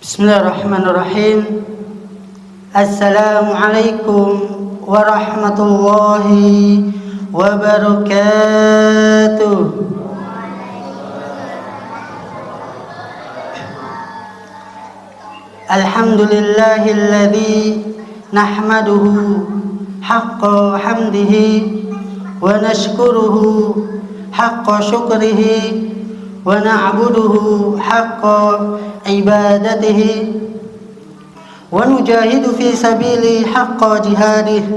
Bismillahirrahmanirrahim. Assalamualaikum warahmatullahi wabarakatuh. Alhamdulillahilladzi nahmaduhu haqqa hamdihi wa nashkuruhu haqqa syukrihi wa na'buduhu haqqa ibadatihi wa nujahidu fi sabili haqqa jihadihi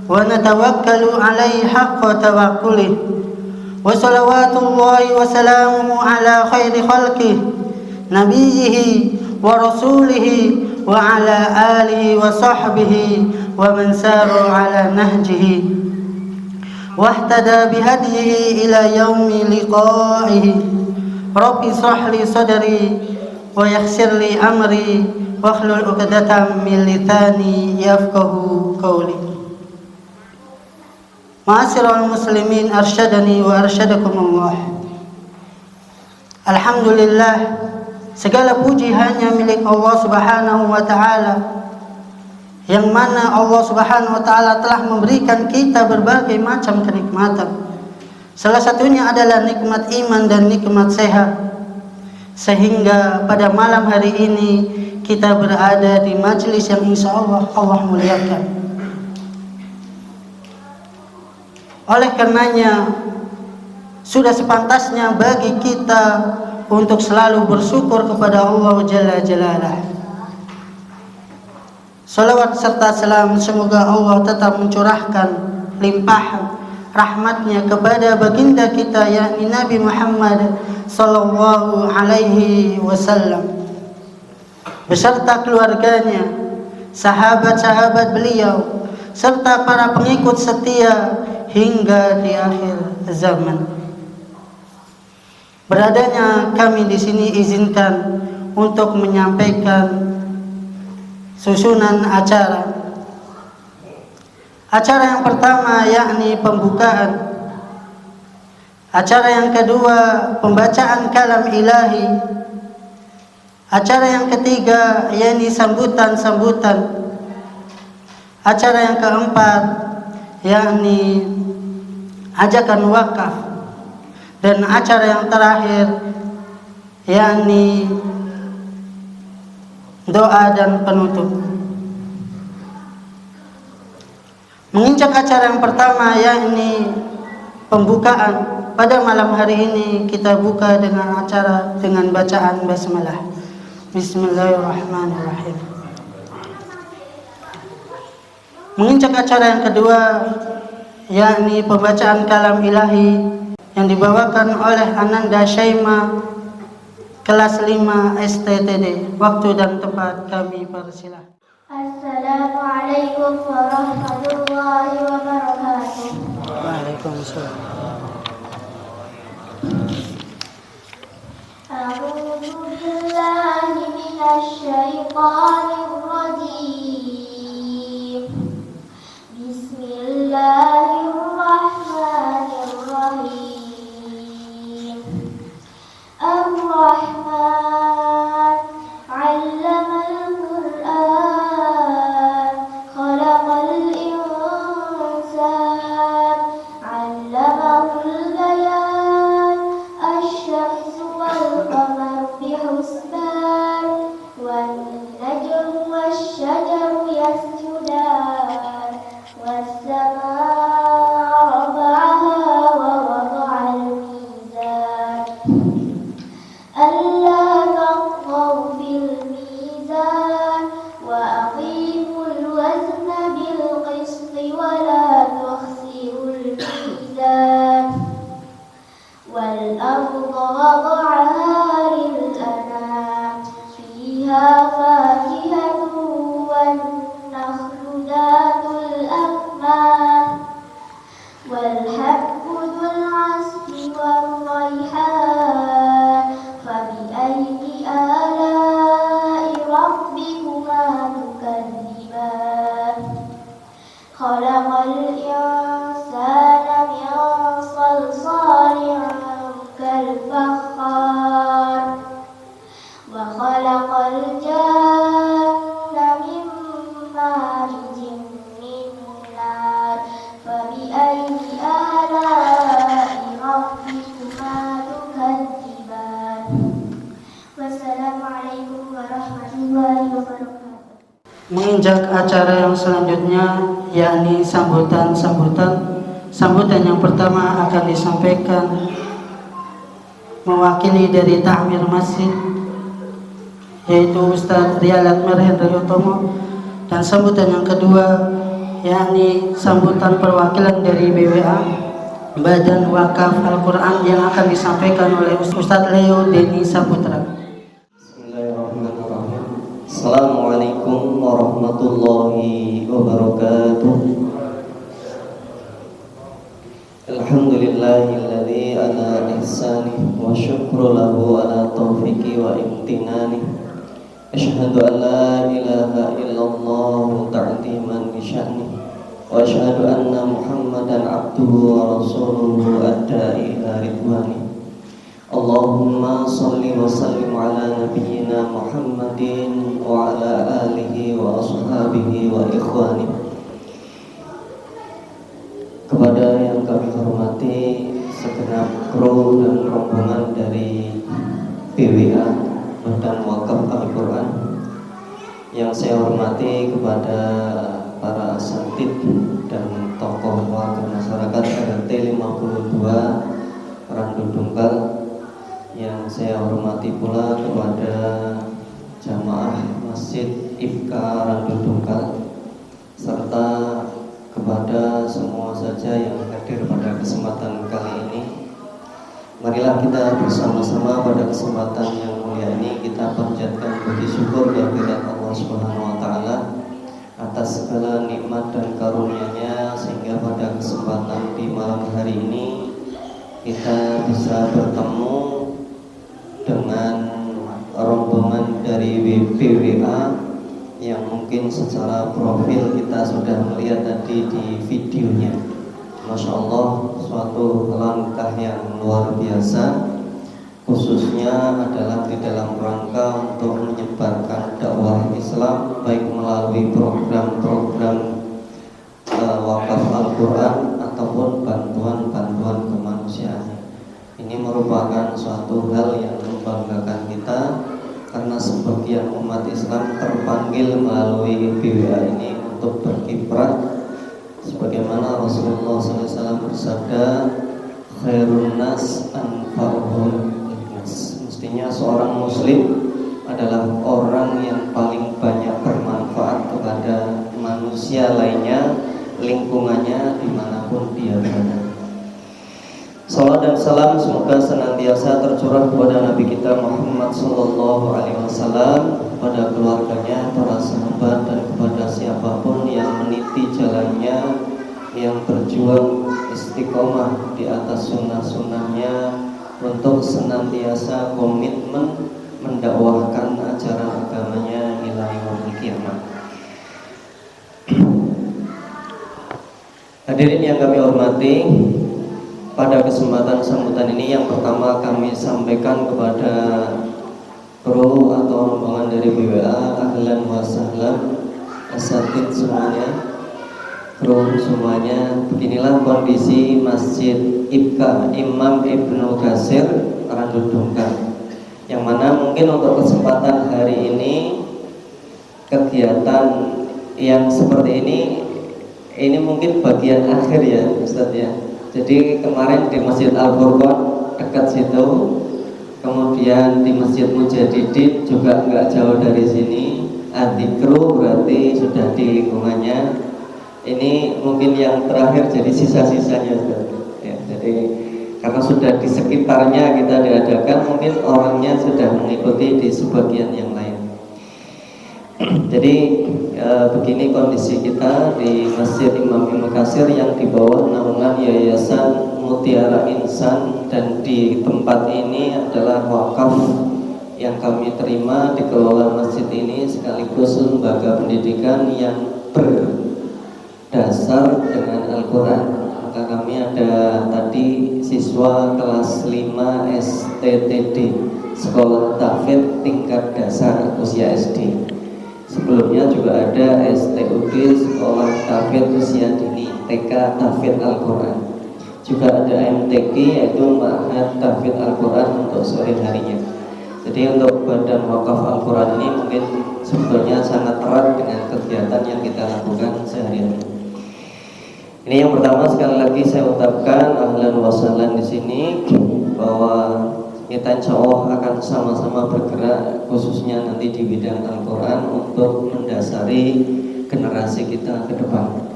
wa natawakkalu alaihi haqqa tawakkulihi wa salawatullahi wa salamuhu ala khairi khalqihi nabiyyihi wa rasulihi wa ala alihi wa sahbihi wa man sara ala nahjihi wa ihtada bihadihi ila yaumi liqa'ihi. Rabbi shrah li sadri wa yassir li amri wahlul 'uqdatam min lisani yafqahu qawli. Ma'asyiral muslimin arsyadani wa arsyadakumullah. Alhamdulillah, segala puji hanya milik Allah Subhanahu wa taala, yang mana Allah Subhanahu wa taala telah memberikan kita berbagai macam kenikmatan. Salah satunya adalah nikmat iman dan nikmat sehat, sehingga pada malam hari ini kita berada di majelis yang insya Allah muliakan. Oleh karenanya sudah sepantasnya bagi kita untuk selalu bersyukur kepada Allah Jalla Jalalah. Salawat serta salam semoga Allah tetap mencurahkan limpahan rahmatnya kepada baginda kita yakni Nabi Muhammad sallallahu alaihi wasallam beserta keluarganya, sahabat-sahabat beliau serta para pengikut setia hingga di akhir zaman. Beradanya kami di sini izinkan untuk menyampaikan susunan acara. Acara yang pertama yakni pembukaan. Acara yang kedua pembacaan kalam ilahi. Acara yang ketiga yakni sambutan-sambutan. Acara yang keempat yakni ajakan wakaf. Dan acara yang terakhir yakni doa dan penutup. Menginjak acara yang pertama yakni pembukaan, pada malam hari ini kita buka dengan acara dengan bacaan basmalah. Bismillahirrahmanirrahim. Menginjak acara yang kedua yakni pembacaan kalam ilahi yang dibawakan oleh Ananda Syaima kelas 5 STTD. Waktu dan tempat kami persilahkan. Assalamualaikum warahmatullahi wabarakatuh. Waalaikumsalam. A'udzu billahi minasy syaithanir rajim. Bismillahirrahmanirrahim. Ar-Rahman 'allamal Qur'an, khalaqal insan, 'allamahul bayan, asy-syamsu wal qamaru bihusban, wan najmu wasy-syajaru yasjudan, was-samaa'a rafa'aha wa wada'al mizan. ألا تطغوا في الميزان وأقيموا الوزن بالقسط ولا تخسروا الميزان والأرض وضعها للأنام فيها فاكهة والنخل ذات الأكمام menginjak acara yang selanjutnya, yakni sambutan yang pertama akan disampaikan mewakili dari Ta'mir Masjid, yaitu Ustadz Rialat Merhendra Utomo, dan sambutan yang kedua yakni sambutan perwakilan dari BWA, Badan Wakaf Al-Quran, yang akan disampaikan oleh Ustadz Leo Deni Saputra. Bismillahirrahmanirrahim. Assalamualaikum warahmatullahi wabarakatuh. Alhamdulillahilladzi ala ihsanih wa syukru lahu ala taufiqi wa imtinani. Asyhadu an la ilaha illallah ta'ziman li sya'ni wa asyhadu anna Muhammadan abduhu wa rasuluhu ad-da'i ila ridwani. Allahumma salli wa sallim ala nabiyyina Muhammadin wa ala alihi wa ashabihi wa ikhwani. Kepada yang kami hormati segenap kru dan rombongan dari BWA, Badan Wakaf Al-Quran, yang saya hormati kepada para asatid dan tokoh warga masyarakat RT 52 Randu Dungkal, yang saya hormati pula kepada jamaah Masjid Ifka Randu Dungkal, serta kepada semua saja yang hadir pada kesempatan kali ini. Marilah kita bersama-sama pada kesempatan yang mulia ini kita panjatkan puji syukur kehadirat Allah Subhanahu wa taala atas segala nikmat dan karunia-Nya, sehingga pada kesempatan di malam hari ini kita bisa bertemu dengan rombongan dari BWA yang mungkin secara profil kita sudah melihat tadi di videonya. Masya Allah, suatu langkah yang luar biasa, khususnya adalah di dalam rangka untuk menyebarkan dakwah Islam, baik melalui program-program wakaf Al-Quran ataupun bantuan-bantuan kemanusiaan. Ini merupakan suatu hal yang membanggakan kita, karena sebagian umat Islam terpanggil melalui BWA ini untuk berkiprah, sebagaimana Rasulullah SAW bersabda, khairun nas anfa'uhum linnas. Mestinya seorang muslim adalah orang yang paling banyak bermanfaat kepada manusia lainnya, lingkungannya, dimanapun dia berada. Salam dan salam semoga senantiasa tercurah kepada Nabi kita Muhammad Sallallahu Alaihi Wasallam, kepada keluarganya, para sahabat, dan kepada siapapun yang meniti jalannya, yang berjuang istiqomah di atas sunnah-sunnahnya untuk senantiasa komitmen mendakwahkan ajaran agamanya hingga yaumil kiamat. Hadirin yang kami hormati, pada kesempatan sambutan ini yang pertama kami sampaikan kepada kru atau rombongan dari BWA, ahlan wa sahlan, asatid semuanya, kru semuanya. Beginilah kondisi Masjid Ibka Imam Ibnu Katsir Randu Dungkal, yang mana mungkin untuk kesempatan hari ini kegiatan yang seperti ini mungkin bagian akhir ya Ustadz ya. Jadi kemarin di Masjid Al-Furqan dekat situ, kemudian di Masjid Mujahidin juga nggak jauh dari sini, Adikru berarti sudah di lingkungannya. Ini mungkin yang terakhir, jadi sisa-sisanya ya, jadi karena sudah di sekitarnya kita diadakan, mungkin orangnya sudah mengikuti di sebagian yang lain. Jadi begini kondisi kita di Masjid Imam Ibnu Katsir yang di bawah naungan Yayasan Mutiara Insan, dan di tempat ini adalah wakaf yang kami terima dikelola masjid ini sekaligus lembaga pendidikan yang berdasar dengan Al-Quran. Maka kami ada tadi siswa kelas 5 STTD, Sekolah Tahfidz Tingkat Dasar Usia SD. Sebelumnya juga ada STUD, Sekolah Tahfidz Usia Dini, TK Tahfidz Al-Quran. Juga ada MTQ, yaitu Ma'had Tahfidz Al-Quran untuk sore harinya. Jadi untuk Badan Wakaf Al-Quran ini mungkin sebetulnya sangat erat dengan kegiatan yang kita lakukan sehari-hari. Ini yang pertama, sekali lagi saya ucapkan ahlan wa sahlan di sini bahwa kita insya Allah akan sama-sama bergerak khususnya nanti di bidang Al-Quran untuk mendasari generasi kita ke depan.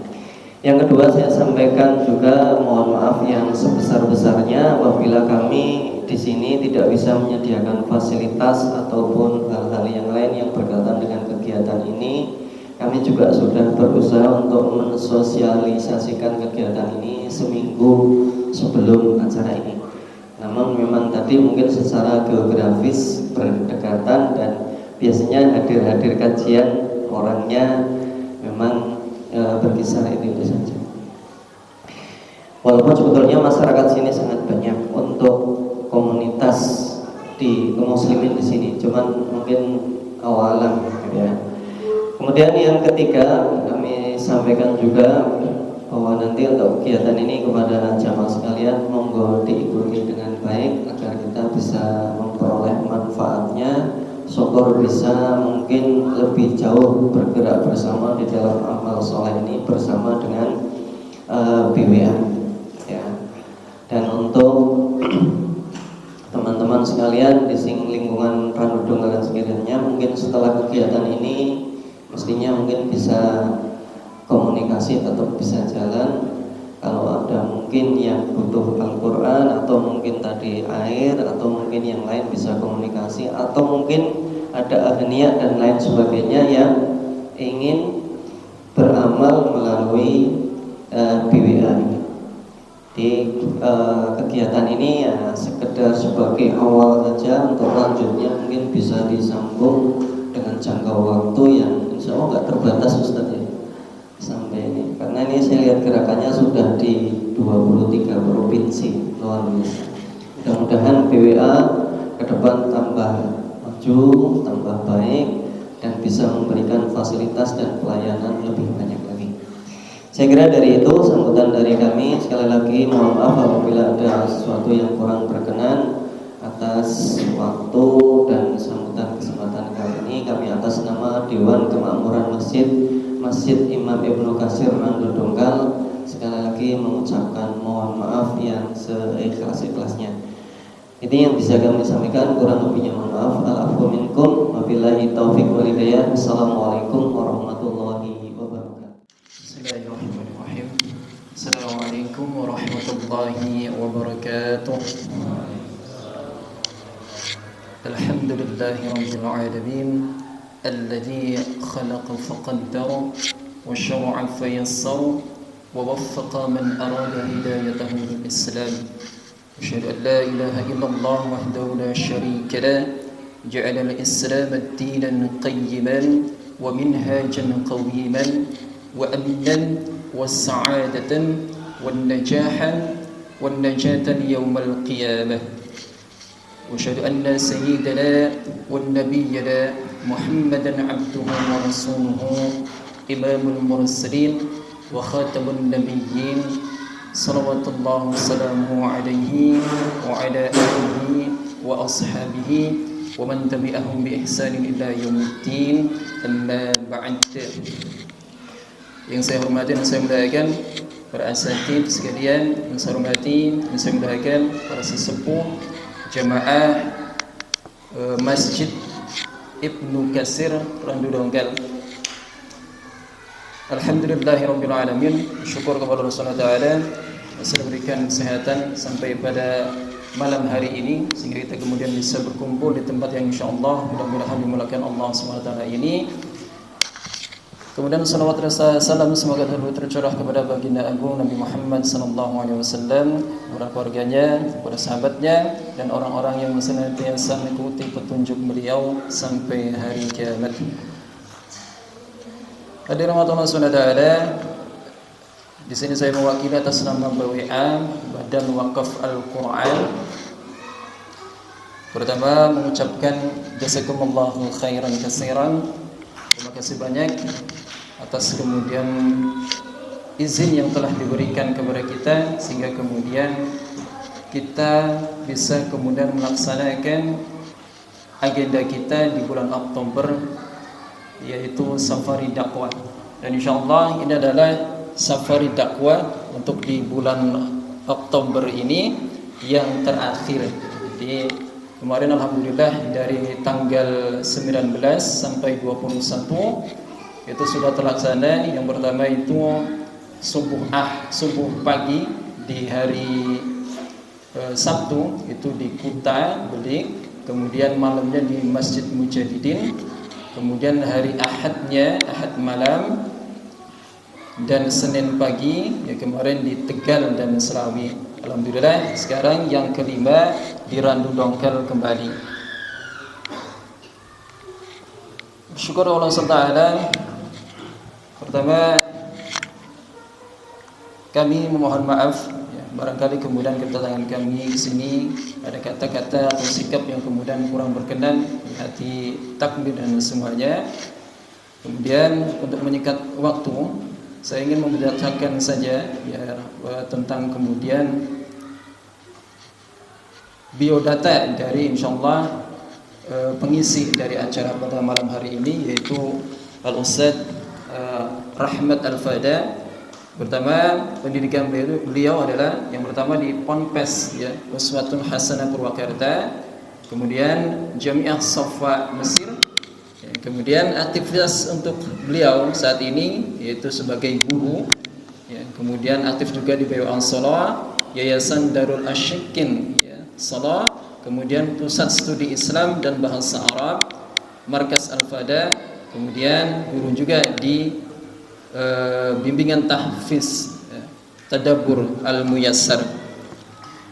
Yang kedua, saya sampaikan juga mohon maaf yang sebesar-besarnya apabila kami di sini tidak bisa menyediakan fasilitas ataupun hal-hal yang lain yang berkaitan dengan kegiatan ini. Kami juga sudah berusaha untuk mensosialisasikan kegiatan ini seminggu sebelum acara ini. Namun memang tadi mungkin secara geografis berdekatan dan biasanya hadir kajian orangnya memang berkisar itu saja. Walaupun sebetulnya masyarakat sini sangat banyak untuk komunitas di muslimin di sini, cuman mungkin awalan ya. Kemudian yang ketiga, kami sampaikan juga bahwa nanti untuk kegiatan ini kepada jamaah sekalian monggo diikuti dengan baik agar kita bisa memperoleh manfaatnya, syukur bisa mungkin lebih jauh bergerak bersama di dalam amal soleh ini bersama dengan BWA ya. Dan untuk teman-teman sekalian di lingkungan Ranudung dan sekitarnya, mungkin setelah kegiatan ini mestinya mungkin bisa komunikasi atau bisa jalan. Kalau ada mungkin yang butuh Al-Quran atau mungkin tadi air atau mungkin yang lain bisa komunikasi, atau mungkin ada agniya dan lain sebagainya yang ingin beramal melalui BWA. Di kegiatan ini ya sekedar sebagai awal saja, untuk lanjutnya mungkin bisa disambung dengan jangka waktu yang insya Allah nggak terbatas Ustaz ya sampai ini, karena ini saya lihat gerakannya sudah di 23 provinsi, luar biasa. Mudah-mudahan BWA ke depan tambah maju, tambah baik dan bisa memberikan fasilitas dan pelayanan lebih banyak lagi. Saya kira dari itu sambutan dari kami. Sekali lagi mohon maaf apabila ada sesuatu yang kurang berkenan. Atas waktu dan sambutan kesempatan kali ini, kami atas nama Dewan Kemakmuran Masjid Imam Ibnu Katsir Randu Dongkal sekali lagi mengucapkan mohon maaf yang seikhlas-ikhlasnya. Ini yang bisa kami sampaikan, kurang lebihnya mohon maaf. Al-afwu minkum, wabillahi taufiq wal hidayah. Assalamualaikum warahmatullahi wabarakatuh. Bismillahirrahmanirrahim. Assalamualaikum warahmatullahi wabarakatuh. Alhamdulillahi rabbil alamin, alladzi khalaqa faqaddara wa syara'a fayassara wa waffaqa man arada hidayatahu bil Islam. Asyhadu an la ilaha illallah wahdahu la syarika lah, ja'ala al-Islam ad-dinan qayyiman wa minhajan qawiman wa amnan wa sa'adatan wan najahan wan najatan yawmal qiyamah. وأشهد أن سيدنا ونبينا محمدا عبده ورسوله إمام المرسلين وخاتم النبيين صلوات الله وسلامه عليه وعلى آله وأصحابه ومن تبعهم بإحسان إلى يوم الدين. أما بعد. Yang saya hormati dan saya muliakan para asatidz sekalian, yang saya hormati dan saya muliakan para sesepuh jamaah Masjid Ibnu Katsir Randu Dongkal. Alhamdulillahirabbil alamin, syukur kepada Allah Subhanahu wa taala masih memberikan kesehatan sampai pada malam hari ini sehingga kita kemudian bisa berkumpul di tempat yang insyaallah mudah-mudahan dimulakan Allah Subhanahu wa taala ini. Kemudian salawat dan salam semoga tercurah kepada baginda agung Nabi Muhammad sallallahu alaihi wasallam, kepada keluarganya, kepada sahabatnya dan orang-orang yang senantiasa mengikuti petunjuk beliau sampai hari kiamat. Hadirin Allah Subhanahu wa taala, di sini saya mewakili atas nama BWA, Badan Wakaf Al-Quran. Pertama mengucapkan jazakumullahu khairan katsiran. Terima kasih banyak atas kemudian izin yang telah diberikan kepada kita sehingga kemudian kita bisa kemudian melaksanakan agenda kita di bulan Oktober yaitu safari dakwah. Dan insyaallah ini adalah safari dakwah untuk di bulan Oktober ini yang terakhir. Jadi kemarin alhamdulillah dari tanggal 19 sampai 21 itu sudah terlaksana. Yang pertama itu subuh pagi di hari Sabtu itu di Kuta Belik, kemudian malamnya di Masjid Mujahidin, kemudian hari Ahadnya Ahad malam, dan Senin pagi ya kemarin di Tegal dan Serawi. Alhamdulillah sekarang yang kelima di Randu Dongkel kembali. Syukur Allah SWT. Pertama kami memohon maaf ya, barangkali kemudian kedatangan kami di sini ada kata-kata atau sikap yang kemudian kurang berkenan di hati takmir dan semuanya. Kemudian untuk menyingkat waktu, saya ingin membacakan saja ya tentang kemudian biodata dari insyaallah pengisi dari acara pada malam hari ini, yaitu Al-Ustaz Rahmat Al-Fada. Pertama, pendidikan beliau adalah yang pertama di Ponpes ya, Uswatun Hasanah Purwakarta, kemudian Jamiah Safa Mesir. Kemudian aktivitas untuk beliau saat ini yaitu sebagai guru ya, kemudian aktif juga di BW Ansala, Yayasan Darul Asyikin ya, Salah, kemudian Pusat Studi Islam dan Bahasa Arab, Markas Al-Fada, kemudian guru juga di bimbingan tahfiz ya, Tadabbur Al-Muyassar.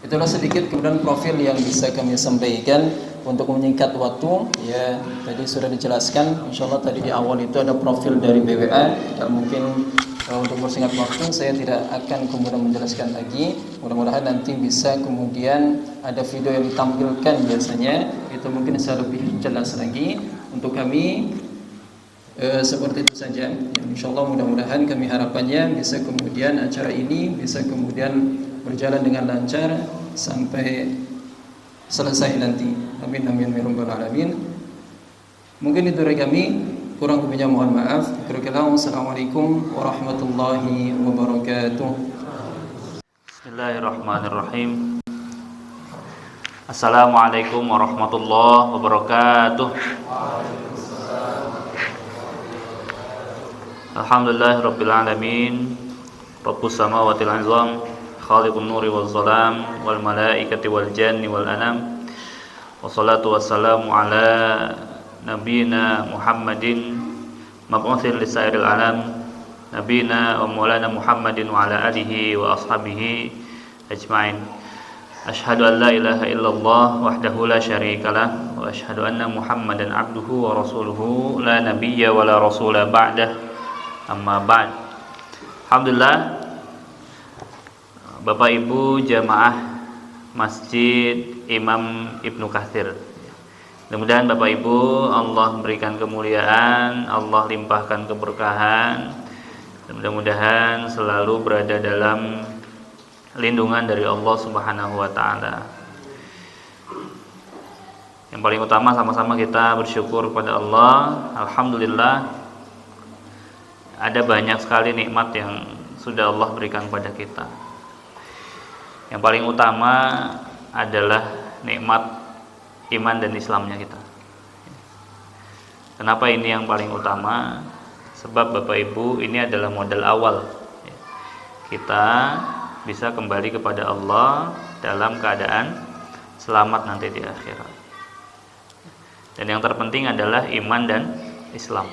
Itulah sedikit kemudian profil yang bisa kami sampaikan untuk menyingkat waktu ya. Tadi sudah dijelaskan insyaallah tadi di awal itu ada profil dari BWA. Tidak mungkin untuk bersingkat waktu saya tidak akan kemudian menjelaskan lagi. Mudah-mudahan nanti bisa kemudian ada video yang ditampilkan biasanya, itu mungkin bisa lebih jelas lagi. Untuk kami seperti itu saja ya, insyaallah mudah-mudahan kami harapannya bisa kemudian acara ini bisa kemudian berjalan dengan lancar sampai selesai nanti. Amin amin ya rabbal alamin. Mungkin itu dari kami, kurang lebihnya mohon maaf. Assalamualaikum warahmatullahi wabarakatuh. Bismillahirrahmanirrahim. Assalamualaikum warahmatullahi wabarakatuh. Alhamdulillahirabbil alamin. Rabbus samawati wal azam, khaliqun nuri wal zalam, wal malaikati wal janni wal anam. Wassalatu wassalamu ala nabiyina Muhammadin mab'utsin lisairil alam, nabiyina wa maulana Muhammadin wa ala alihi wa ashabihi ajmain. Asyhadu an la ilaha illallah wahdahu la syarikalah wa asyhadu anna Muhammadan abduhu wa rasuluhu la nabiyya wa la rasula ba'dah. Amma ba'd. Alhamdulillah, Bapak Ibu jamaah Masjid Imam Ibnu Katsir, mudah-mudahan Bapak Ibu Allah berikan kemuliaan, Allah limpahkan keberkahan, dan mudah-mudahan selalu berada dalam lindungan dari Allah Subhanahu wa taala. Yang paling utama sama-sama kita bersyukur kepada Allah. Alhamdulillah, ada banyak sekali nikmat yang sudah Allah berikan kepada kita. Yang paling utama adalah nikmat iman dan Islamnya kita. Kenapa ini yang paling utama? Sebab Bapak Ibu, ini adalah modal awal kita bisa kembali kepada Allah dalam keadaan selamat nanti di akhirat. Dan yang terpenting adalah iman dan Islam.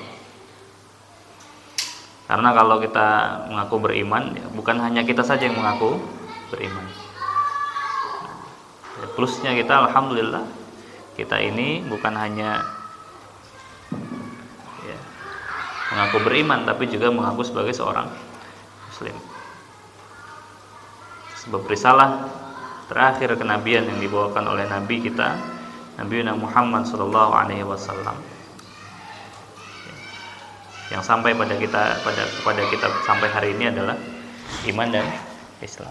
Karena kalau kita mengaku beriman, ya bukan hanya kita saja yang mengaku beriman. Plusnya kita alhamdulillah, kita ini bukan hanya ya, mengaku beriman, tapi juga mengaku sebagai seorang muslim. Sebab risalah terakhir kenabian yang dibawakan oleh Nabi kita, Nabi Muhammad SAW, yang sampai pada kita sampai hari ini adalah iman dan Islam.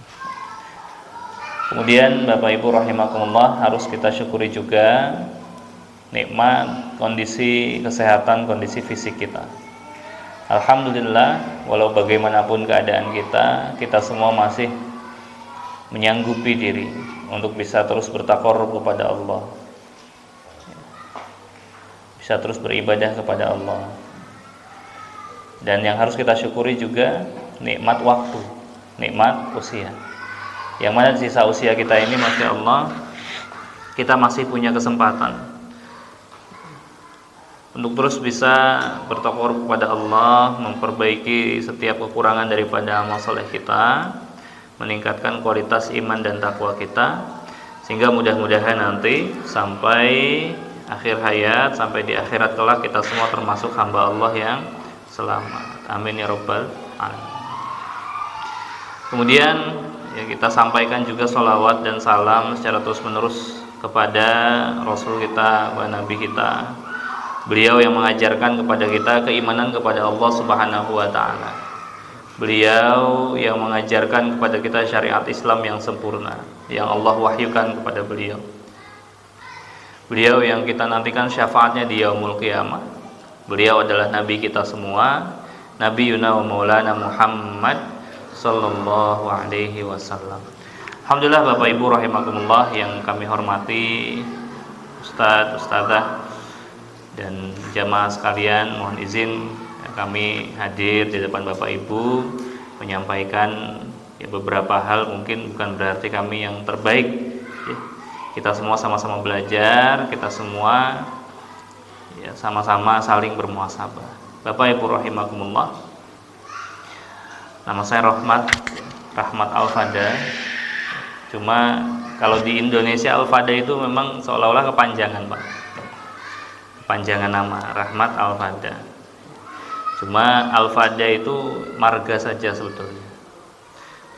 Kemudian Bapak Ibu rahimakumullah, harus kita syukuri juga nikmat kondisi kesehatan, kondisi fisik kita. Alhamdulillah, walau bagaimanapun keadaan kita semua masih menyanggupi diri untuk bisa terus bertakarrub kepada Allah, bisa terus beribadah kepada Allah. Dan yang harus kita syukuri juga nikmat waktu, nikmat usia. Yang mana di sisa usia kita ini, Masya Allah, kita masih punya kesempatan untuk terus bisa bertakarrub kepada Allah, memperbaiki setiap kekurangan daripada amal soleh kita, meningkatkan kualitas iman dan takwa kita, sehingga mudah-mudahan nanti sampai akhir hayat, sampai di akhirat kelak kita semua termasuk hamba Allah yang selamat. Amin ya rabbal alamin. Kemudian ya, kita sampaikan juga sholawat dan salam secara terus menerus kepada Rasul kita, kepada Nabi kita. Beliau yang mengajarkan kepada kita keimanan kepada Allah Subhanahu wa taala. Beliau yang mengajarkan kepada kita syariat Islam yang sempurna yang Allah wahyukan kepada beliau. Beliau yang kita nantikan syafaatnya di yaumul qiyamah. Beliau adalah nabi kita semua, Nabi Yuna wa Maulana Muhammad sallallahu alaihi wasallam. Alhamdulillah Bapak Ibu rahimakumullah yang kami hormati, Ustadz, Ustadzah dan jamaah sekalian, mohon izin kami hadir di depan Bapak Ibu menyampaikan ya, beberapa hal. Mungkin bukan berarti kami yang terbaik ya. Kita semua sama-sama belajar, kita semua ya, sama-sama saling bermuhasabah. Bapak Ibu rahimakumullah, nama saya Rahmat Al-Fada. Cuma kalau di Indonesia Al-Fada itu memang seolah-olah kepanjangan, Pak. Panjangan nama Rahmat Al-Fada. Cuma Al-Fada itu marga saja sebetulnya.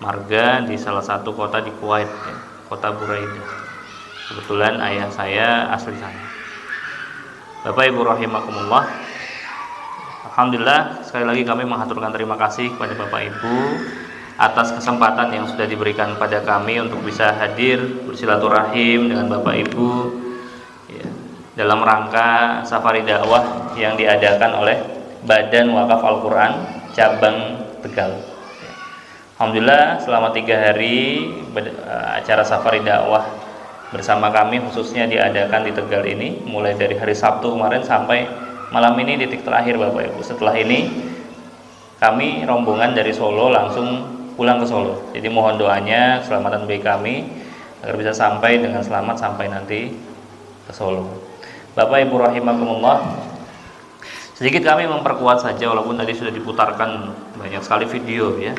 Marga di salah satu kota di Kuwait ya, kota Buraidah. Kebetulan ayah saya asli sana. Bapak Ibu rahimakumullah, alhamdulillah sekali lagi kami mengaturkan terima kasih kepada Bapak Ibu atas kesempatan yang sudah diberikan pada kami untuk bisa hadir bersilaturahim dengan Bapak Ibu ya, dalam rangka safari dakwah yang diadakan oleh Badan Wakaf Al-Quran cabang Tegal. Alhamdulillah selama 3 hari acara safari dakwah bersama kami khususnya diadakan di Tegal ini, mulai dari hari Sabtu kemarin sampai malam ini titik terakhir Bapak Ibu. Setelah ini kami rombongan dari Solo langsung pulang ke Solo. Jadi mohon doanya keselamatan bagi kami agar bisa sampai dengan selamat sampai nanti ke Solo. Bapak Ibu rahimakumullah, sedikit kami memperkuat saja walaupun tadi sudah diputarkan banyak sekali video ya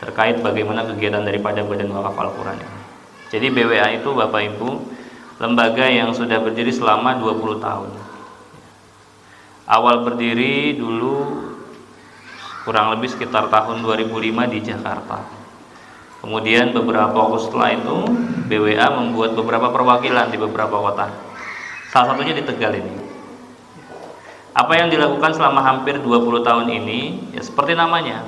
terkait bagaimana kegiatan daripada Badan Wakaf Al-Quran ini. Jadi BWA itu Bapak Ibu lembaga yang sudah berdiri selama 20 tahun. Awal berdiri dulu kurang lebih sekitar tahun 2005 di Jakarta. Kemudian beberapa waktu setelah itu BWA membuat beberapa perwakilan di beberapa kota. Salah satunya di Tegal ini. Apa yang dilakukan selama hampir 20 tahun ini ya seperti namanya,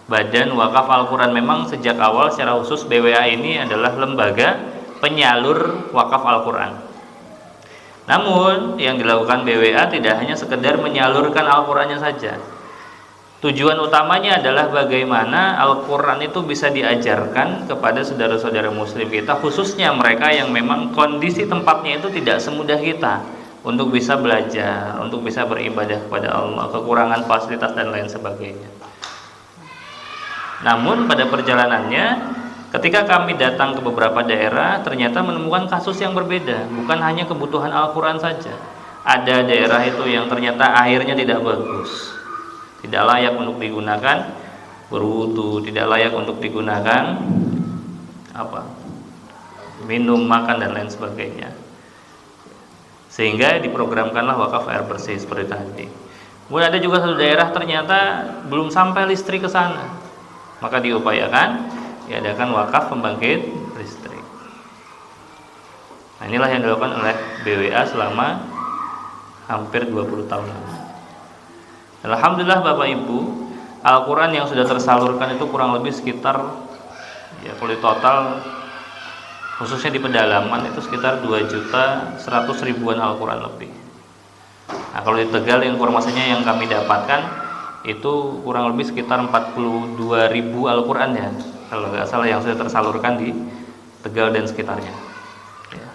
Badan Wakaf Al-Quran. Memang sejak awal secara khusus BWA ini adalah lembaga penyalur wakaf Al-Quran. Namun yang dilakukan BWA tidak hanya sekedar menyalurkan Al-Qurannya saja. Tujuan utamanya adalah bagaimana Al-Quran itu bisa diajarkan kepada saudara-saudara muslim kita, khususnya mereka yang memang kondisi tempatnya itu tidak semudah kita, untuk bisa belajar, untuk bisa beribadah kepada Allah, kekurangan fasilitas dan lain sebagainya. Namun pada perjalanannya, ketika kami datang ke beberapa daerah, ternyata menemukan kasus yang berbeda. Bukan hanya kebutuhan Al-Quran saja. Ada daerah itu yang ternyata airnya tidak bagus, tidak layak untuk digunakan berwudu, tidak layak untuk digunakan minum, makan dan lain sebagainya. Sehingga diprogramkanlah wakaf air bersih seperti tadi. Kemudian ada juga satu daerah ternyata belum sampai listrik ke sana, maka diupayakan diadakan wakaf pembangkit listrik. Nah, inilah yang dilakukan oleh BWA selama hampir 20 tahun. Alhamdulillah Bapak Ibu, Al-Quran yang sudah tersalurkan itu kurang lebih sekitar ya kalau total khususnya di pedalaman itu sekitar 2.100.000-an Al-Quran lebih. Nah, kalau di Tegal informasinya yang kami dapatkan itu kurang lebih sekitar 42.000 Al-Quran ya, kalau nggak salah yang sudah tersalurkan di Tegal dan sekitarnya. Ya.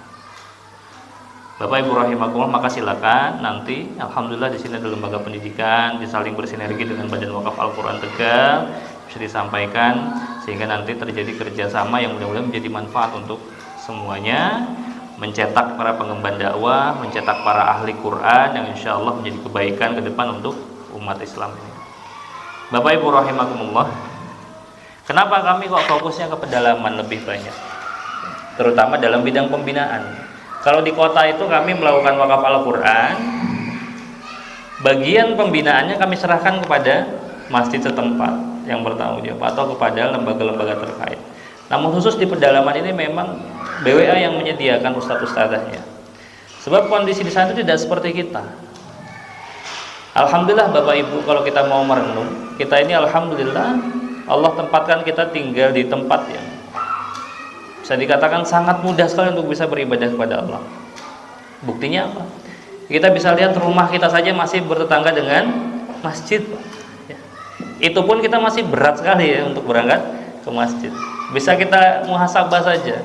Bapak Ibu rahimakumullah, maka silakan nanti, alhamdulillah di sini ada lembaga pendidikan, disaling bersinergi dengan Badan Wakaf Al-Quran Tegal, bisa disampaikan sehingga nanti terjadi kerjasama yang mudah-mudahan menjadi manfaat untuk semuanya, mencetak para pengemban dakwah, mencetak para ahli Quran yang insya Allah menjadi kebaikan ke depan untuk umat Islam ini. Bapak Ibu rahimakumullah, kenapa kami kok fokusnya ke pedalaman lebih banyak, terutama dalam bidang pembinaan? Kalau di kota itu kami melakukan wakaf Al-Quran, bagian pembinaannya kami serahkan kepada masjid setempat yang bertanggung jawab atau kepada lembaga-lembaga terkait. Namun khusus di pedalaman ini memang BWA yang menyediakan ustadz-ustadzahnya. Sebab kondisi di sana itu tidak seperti kita. Alhamdulillah Bapak Ibu, kalau kita mau merenung, kita ini alhamdulillah Allah tempatkan kita tinggal di tempat yang bisa dikatakan sangat mudah sekali untuk bisa beribadah kepada Allah. Buktinya apa? Kita bisa lihat rumah kita saja masih bertetangga dengan masjid. Itu pun kita masih berat sekali ya untuk berangkat ke masjid. Bisa kita muhasabah saja.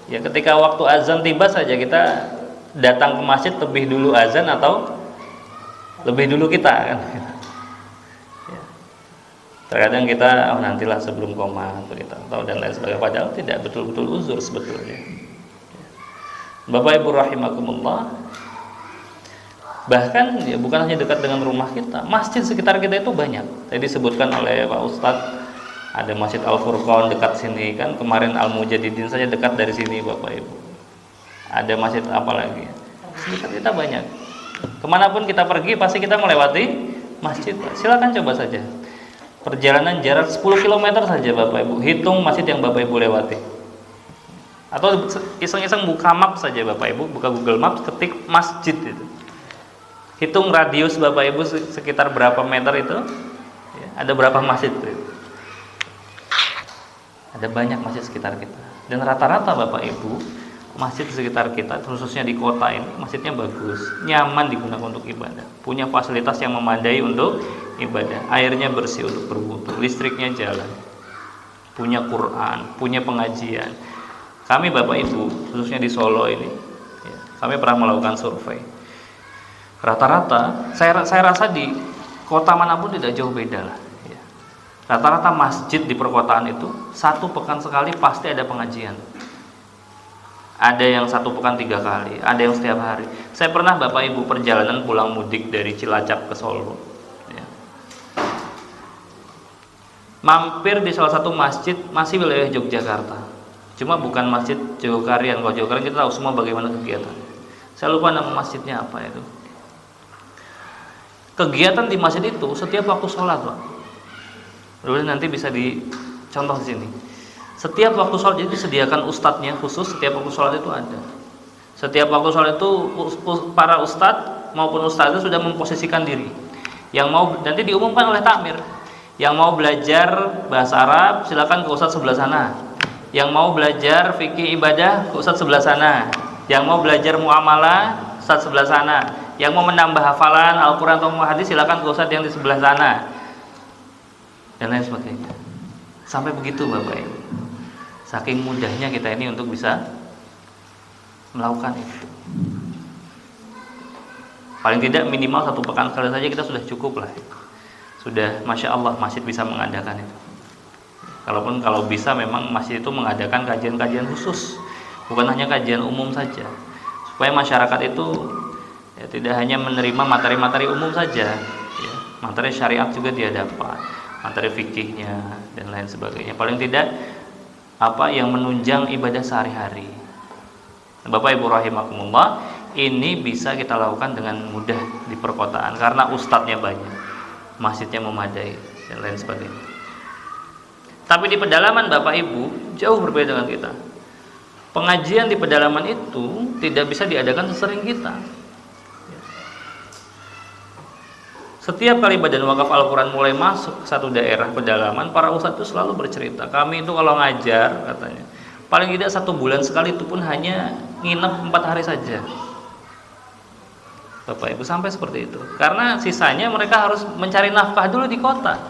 Ya, ketika waktu azan tiba saja kita datang ke masjid lebih dulu azan atau lebih dulu kita kan. Ya. Terkadang kita nantilah sebelum qomat begitu atau dan lain sebagainya, padahal tidak betul-betul uzur sebetulnya. Ya. Bapak Ibu rahimakumullah, bahkan ya bukan hanya dekat dengan rumah kita, masjid sekitar kita itu banyak. Tadi disebutkan oleh Pak Ustadz, ada Masjid Al-Furqan dekat sini kan, kemarin Al-Mujadidin saja dekat dari sini Bapak Ibu. Ada masjid apa lagi? Sekitar kita banyak. Kemanapun kita pergi pasti kita melewati masjid. Silakan coba saja. Perjalanan jarak 10 km saja Bapak Ibu, hitung masjid yang Bapak Ibu lewati. Atau iseng-iseng buka map saja Bapak Ibu, buka Google Maps, ketik masjid itu. Hitung radius Bapak Ibu sekitar berapa meter itu, ya, ada berapa masjid itu. Ada banyak masjid sekitar kita. Dan rata-rata Bapak Ibu, masjid di sekitar kita, khususnya di kota ini, masjidnya bagus, nyaman digunakan untuk ibadah, punya fasilitas yang memadai untuk ibadah, airnya bersih untuk berwudu, listriknya jalan, punya Quran, punya pengajian. Kami Bapak Ibu, khususnya di Solo ini, ya, kami pernah melakukan survei. Rata-rata, saya rasa di kota manapun tidak jauh beda lah. Ya. Rata-rata masjid di perkotaan itu 1 pekan sekali pasti ada pengajian. Ada yang 1 pekan 3 kali, ada yang setiap hari. Saya pernah Bapak Ibu perjalanan pulang mudik dari Cilacap ke Solo, ya, mampir di salah satu masjid masih wilayah Yogyakarta, cuma bukan masjid Jogokarian. Kalau Jogokarian kita tahu semua bagaimana kegiatan. Saya lupa nama masjidnya apa itu. Kegiatan di masjid itu setiap waktu sholat Pak. Lalu nanti bisa dicontoh di sini. Setiap waktu sholat itu disediakan ustadznya khusus, setiap waktu sholat itu ada. Setiap waktu sholat itu para ustadz maupun ustadzah sudah memposisikan diri. Yang mau nanti diumumkan oleh takmir. Yang mau belajar bahasa Arab silakan ke ustadz sebelah sana. Yang mau belajar fikih ibadah ke ustadz sebelah sana. Yang mau belajar muamalah ustadz sebelah sana. Yang mau menambah hafalan Al-Quran atau hadis silakan ke ustadz yang di sebelah sana. Dan lain sebagainya. Sampai begitu Bapak Ibu. Saking mudahnya kita ini untuk bisa melakukan itu. Paling tidak minimal 1 pekan sekali saja kita sudah cukup lah. Sudah Masya Allah masjid bisa mengadakan itu. Kalaupun kalau bisa memang masjid itu mengadakan kajian-kajian khusus, bukan hanya kajian umum saja, supaya masyarakat itu ya, tidak hanya menerima materi-materi umum saja, ya, materi syariat juga dia dapat, materi fikihnya dan lain sebagainya. Paling tidak apa yang menunjang ibadah sehari-hari. Bapak Ibu rahimakumullah, ini bisa kita lakukan dengan mudah di perkotaan karena ustadznya banyak, masjidnya memadai dan lain sebagainya. Tapi di pedalaman Bapak Ibu jauh berbeda dengan kita. Pengajian di pedalaman itu tidak bisa diadakan sesering kita. Setiap kali Badan Wakaf Al-Quran mulai masuk ke satu daerah pedalaman, para ustadz itu selalu bercerita, kami itu kalau ngajar katanya paling tidak 1 bulan sekali, itu pun hanya nginep 4 hari saja. Bapak Ibu, sampai seperti itu. Karena sisanya mereka harus mencari nafkah dulu di kota.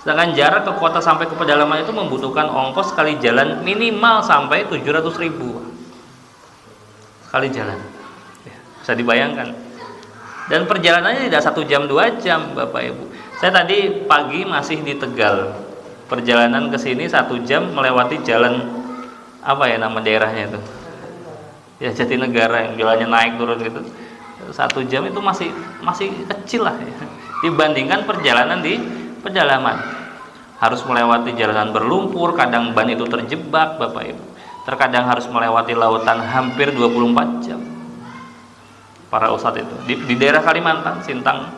Sedangkan jarak ke kota sampai ke pedalaman itu membutuhkan ongkos sekali jalan minimal sampai 700.000 sekali jalan. Ya, bisa dibayangkan. Dan perjalanannya tidak 1 jam 2 jam, Bapak Ibu. Saya tadi pagi masih di Tegal. Perjalanan ke sini 1 jam melewati jalan apa ya nama daerahnya itu? Ya Jatinegara, yang jalannya naik turun gitu. 1 jam itu masih kecil lah ya. Dibandingkan perjalanan di pedalaman. Harus melewati jalanan berlumpur, kadang ban itu terjebak, Bapak Ibu. Terkadang harus melewati lautan hampir 24 jam. Para ustadz itu di daerah Kalimantan, Sintang,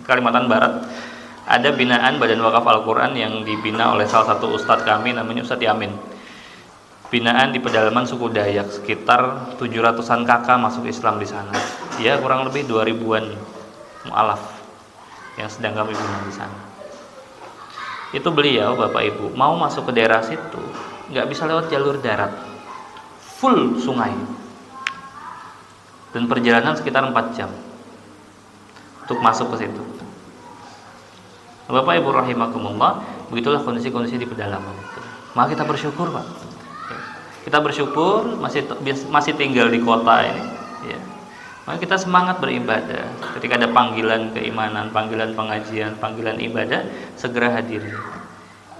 Kalimantan Barat, ada binaan Badan Wakaf Al-Quran yang dibina oleh salah satu ustadz kami, namanya Ustadz Yamin. Binaan di pedalaman suku Dayak, sekitar 700-an kakak masuk Islam di sana. Ya, kurang lebih 2000-an mu'alaf yang sedang kami bina di sana. Itu beliau, Bapak Ibu, mau masuk ke daerah situ, nggak bisa lewat jalur darat, full sungai. Dan perjalanan sekitar 4 jam untuk masuk ke situ. Bapak Ibu rahimakumullah, begitulah kondisi-kondisi di pedalaman itu. Maka kita bersyukur, Pak. Kita bersyukur masih tinggal di kota ini, ya. Maka kita semangat beribadah. Ketika ada panggilan keimanan, panggilan pengajian, panggilan ibadah, segera hadiri.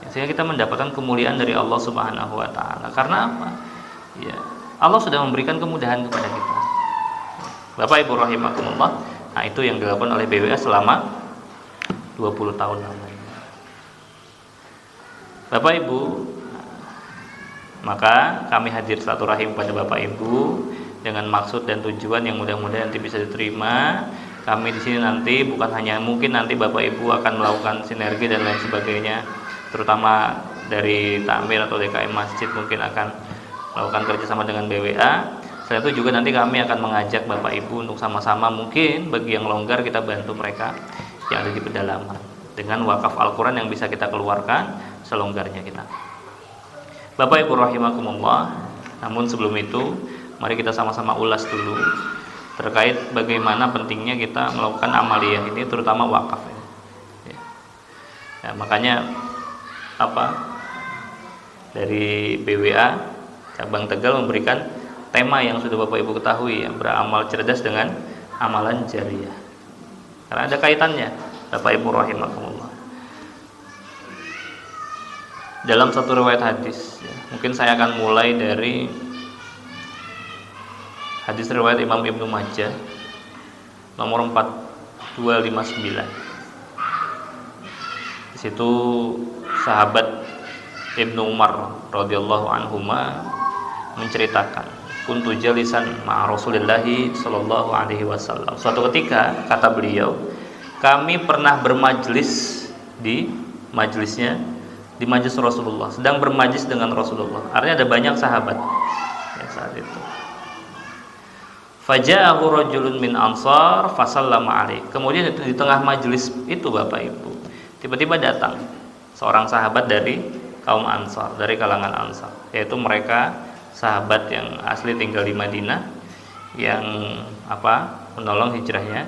Ya, sehingga kita mendapatkan kemuliaan dari Allah Subhanahu wa taala. Karena apa? Ya, Allah sudah memberikan kemudahan kepada kita. Bapak Ibu rahimakumullah. Nah, itu yang dilakukan oleh BWA selama 20 tahun lamanya. Bapak Ibu, maka kami hadir silaturahim pada Bapak Ibu dengan maksud dan tujuan yang mudah-mudahan nanti bisa diterima. Kami di sini nanti bukan hanya mungkin nanti Bapak Ibu akan melakukan sinergi dan lain sebagainya, terutama dari Takmir atau DKM Masjid mungkin akan melakukan kerjasama dengan BWA. Selain itu juga nanti kami akan mengajak Bapak Ibu untuk sama-sama, mungkin bagi yang longgar kita bantu mereka yang ada di pedalaman dengan wakaf Al-Quran yang bisa kita keluarkan selonggarnya kita. Bapak Ibu rahimakumullah, namun sebelum itu mari kita sama-sama ulas dulu terkait bagaimana pentingnya kita melakukan amaliyah ini, terutama wakaf ini. Ya, makanya dari BWA cabang Tegal memberikan tema yang sudah Bapak Ibu ketahui, yang beramal cerdas dengan amalan jariah. Karena ada kaitannya, Bapak Ibu rahimakumullah. Dalam satu riwayat hadis, ya, mungkin saya akan mulai dari hadis riwayat Imam Ibnu Majah nomor 4259. Di situ sahabat Ibnu Umar radhiyallahu anhuma menceritakan, kuntu jalisan ma'a Rasulillah sallallahu alaihi wasallam. Suatu ketika, kata beliau, kami pernah bermajlis di majlis Rasulullah, sedang bermajlis dengan Rasulullah. Artinya ada banyak sahabat ya, saat itu. Faja'ahu rajulun min ansar fasallama alaihi. Kemudian di tengah majlis itu Bapak Ibu, tiba-tiba datang seorang sahabat dari kaum Ansar, dari kalangan Ansar, yaitu mereka sahabat yang asli tinggal di Madinah yang menolong hijrahnya